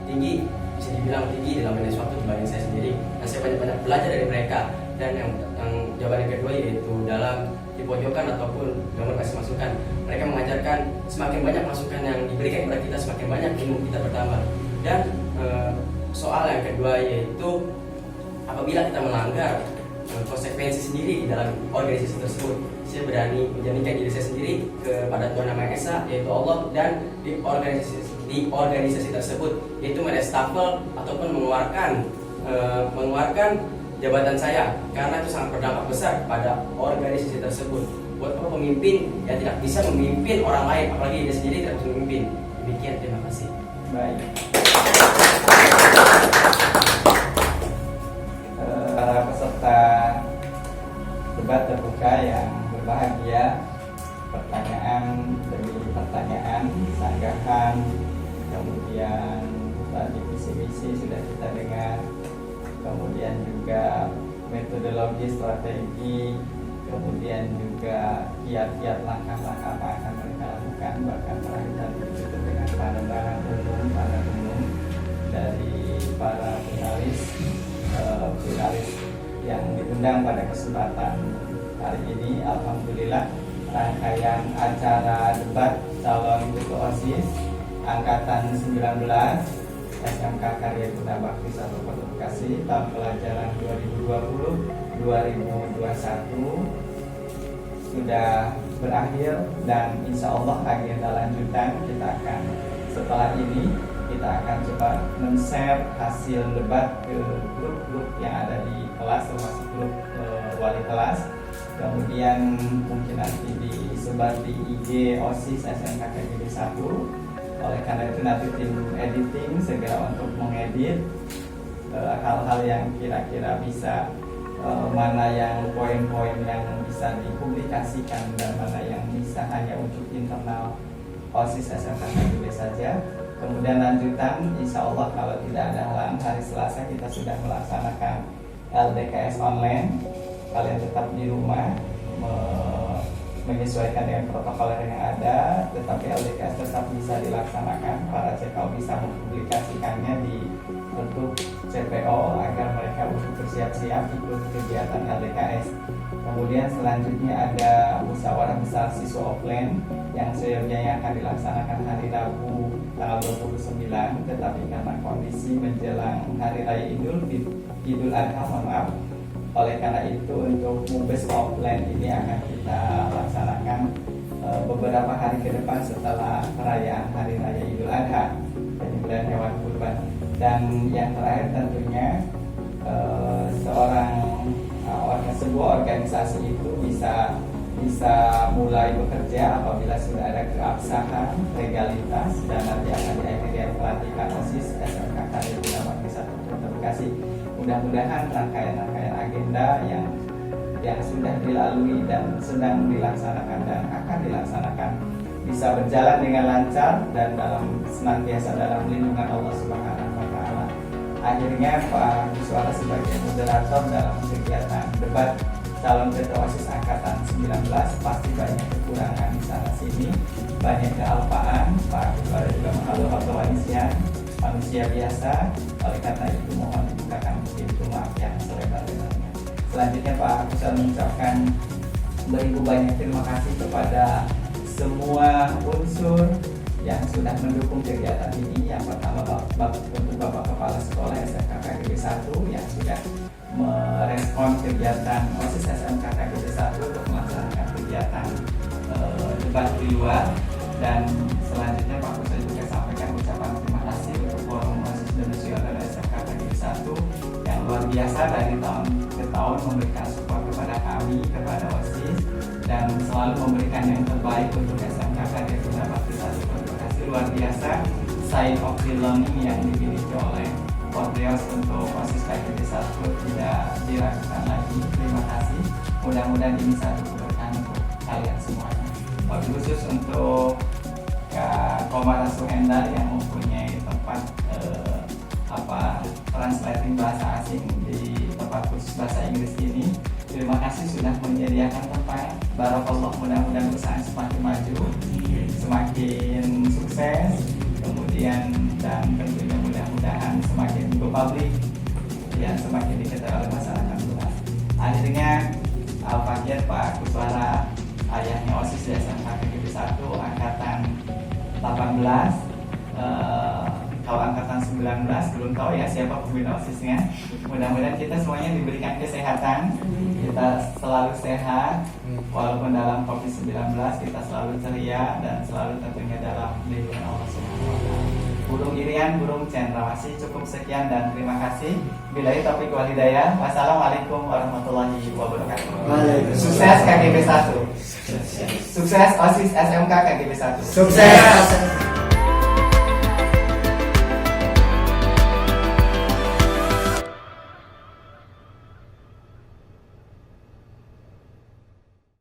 [SPEAKER 4] tinggi, bisa dibilang tinggi dalam manage waktu dibanding saya sendiri. Dan saya banyak-banyak belajar dari mereka. Dan yang jawaban yang kedua yaitu dalam dipojokkan ataupun dalam kasih masukan. Mereka mengajarkan semakin banyak masukan yang diberikan kepada kita, semakin banyak ilmu kita bertambah. Dan soal yang kedua yaitu apabila kita melanggar konsekuensi sendiri di dalam organisasi tersebut, saya berani menjaminkan diri saya sendiri kepada Tuhan Yang Maha Esa, yaitu Allah, dan di organisasi tersebut yaitu merestafel ataupun mengeluarkan jabatan saya, karena itu sangat berdampak besar pada organisasi tersebut. Buat para pemimpin yang tidak bisa memimpin orang lain, apalagi dia sendiri tidak bisa memimpin. Demikian, terima kasih.
[SPEAKER 1] Baik. Para peserta debat terbuka yang berbahagia, pertanyaan demi pertanyaan, sanggahan, kemudian tadi visi-misi sudah kita dengar, kemudian juga metodologi, strategi, kemudian juga kiat-kiat langkah-langkah apa akan mereka lakukan, bahkan terakhir ditutup dengan pandangan umum dari para finalis yang diundang pada kesempatan hari ini. Alhamdulillah, rangkaian acara debat calon ketua OSIS angkatan 19 SMK Karya Guna Bakti 1 Kota Bekasi tahun pelajaran 2020-2021 sudah berakhir, dan insya Allah agenda lanjutan kita akan setelah ini kita akan coba men-share hasil debat ke grup-grup yang ada di kelas, termasuk grup wali kelas. Kemudian mungkin nanti disebar di IG OSIS SMK KGB 1, Oleh karena itu nanti tim editing segera untuk mengedit hal-hal yang kira-kira bisa mana yang poin-poin yang bisa dipublikasikan dan mana yang bisa hanya untuk internal OSIS SMK KGB saja. Kemudian lanjutan, insya Allah kalau tidak ada halangan, hari Selasa kita sudah melaksanakan LDKS online. Kalian tetap di rumah menyesuaikan dengan protokol yang ada, tetapi LDKS tetap bisa dilaksanakan. Para CPO bisa mempublikasikannya di bentuk CPO agar mereka untuk bersiap-siap ikut kegiatan LDKS. Kemudian selanjutnya ada musyawarah besar siswa offline yang seyogyanya akan dilaksanakan hari Rabu tanggal 29, tetapi karena kondisi menjelang hari raya Idul Adha, mohon maaf. Oleh karena itu untuk MUBES offline ini akan kita laksanakan beberapa hari ke depan setelah perayaan hari raya Idul Adha, penyembelihan hewan kurban. Dan yang terakhir tentunya sebuah organisasi itu bisa mulai bekerja apabila sudah ada keabsahan, legalitas, dan nanti akan diakhiri pelatihan OSIS SMK Karya Bakti 1 Kota Bekasi. Mudah-mudahan rangkaian-rangkaian agenda yang sudah dilalui dan sedang dilaksanakan dan akan dilaksanakan bisa berjalan dengan lancar dan senantiasa dalam lindungan Allah Subhanahu wa Ta'ala. Akhirnya Pak Kuswara sebagai moderator dalam kegiatan debat calon ketua OSIS angkatan 19 pasti banyak kekurangan di sana sini, banyak kealpaan. Pak Kuswara juga mengalu manusia biasa. Oleh karena itu mohon dibukakan pintu maaf yang selebar-lebarnya. Selanjutnya Pak Kuswara mengucapkan beribu banyak terima kasih kepada semua unsur yang sudah mendukung kegiatan ini. Yang pertama untuk Bapak Kepala Sekolah SMK KGB 1 yang sudah merespon kegiatan OSIS SMK KGB 1 untuk melaksanakan kegiatan debat di luar. Dan selanjutnya Pak Kuswara juga sampaikan ucapan terima kasih untuk Forum OSIS Indonesia dan SMK KGB 1 yang luar biasa dari tahun ke tahun memberikan support kepada kami, kepada OSIS, dan selalu memberikan yang terbaik untuk SMK KGB Bakti 1 Kota Bekasi. Luar biasa side of the learning yang dimiliki oleh Portrios untuk OSIS KGB 1 tidak diragukan lagi. Terima kasih. Mudah-mudahan ini satu keberkahan untuk kalian semuanya. Wabil khusus untuk Kak Komara Suhendar yang mempunyai tempat translating bahasa asing di tempat kursus bahasa Inggris ini. Terima kasih sudah menyediakan tempat. Barakallah, mudah-mudahan usaha semakin maju, semakin sukses, kemudian dan tentunya mudah-mudahan semakin go public, ya semakin diketahui oleh masyarakat luas. Akhirnya Al-Fakir Pak Kuswara, ayahnya OSIS di SMK KGB 1 angkatan 18. Kalau angkatan 19 belum tahu ya siapa pembina OSISnya. Mudah-mudahan kita semuanya diberikan kesehatan, kita selalu sehat, walaupun dalam COVID-19 kita selalu ceria dan selalu tentunya dalam lindungan Allah Subhanahu wa Ta'ala. Burung Irian, burung cendrawasih. Cukup sekian dan terima kasih. Billahi taufiq wal hidayah. Wassalamualaikum warahmatullahi wabarakatuh. Sukses KGB 1. Sukses OSIS SMK KGB 1.
[SPEAKER 2] Sukses.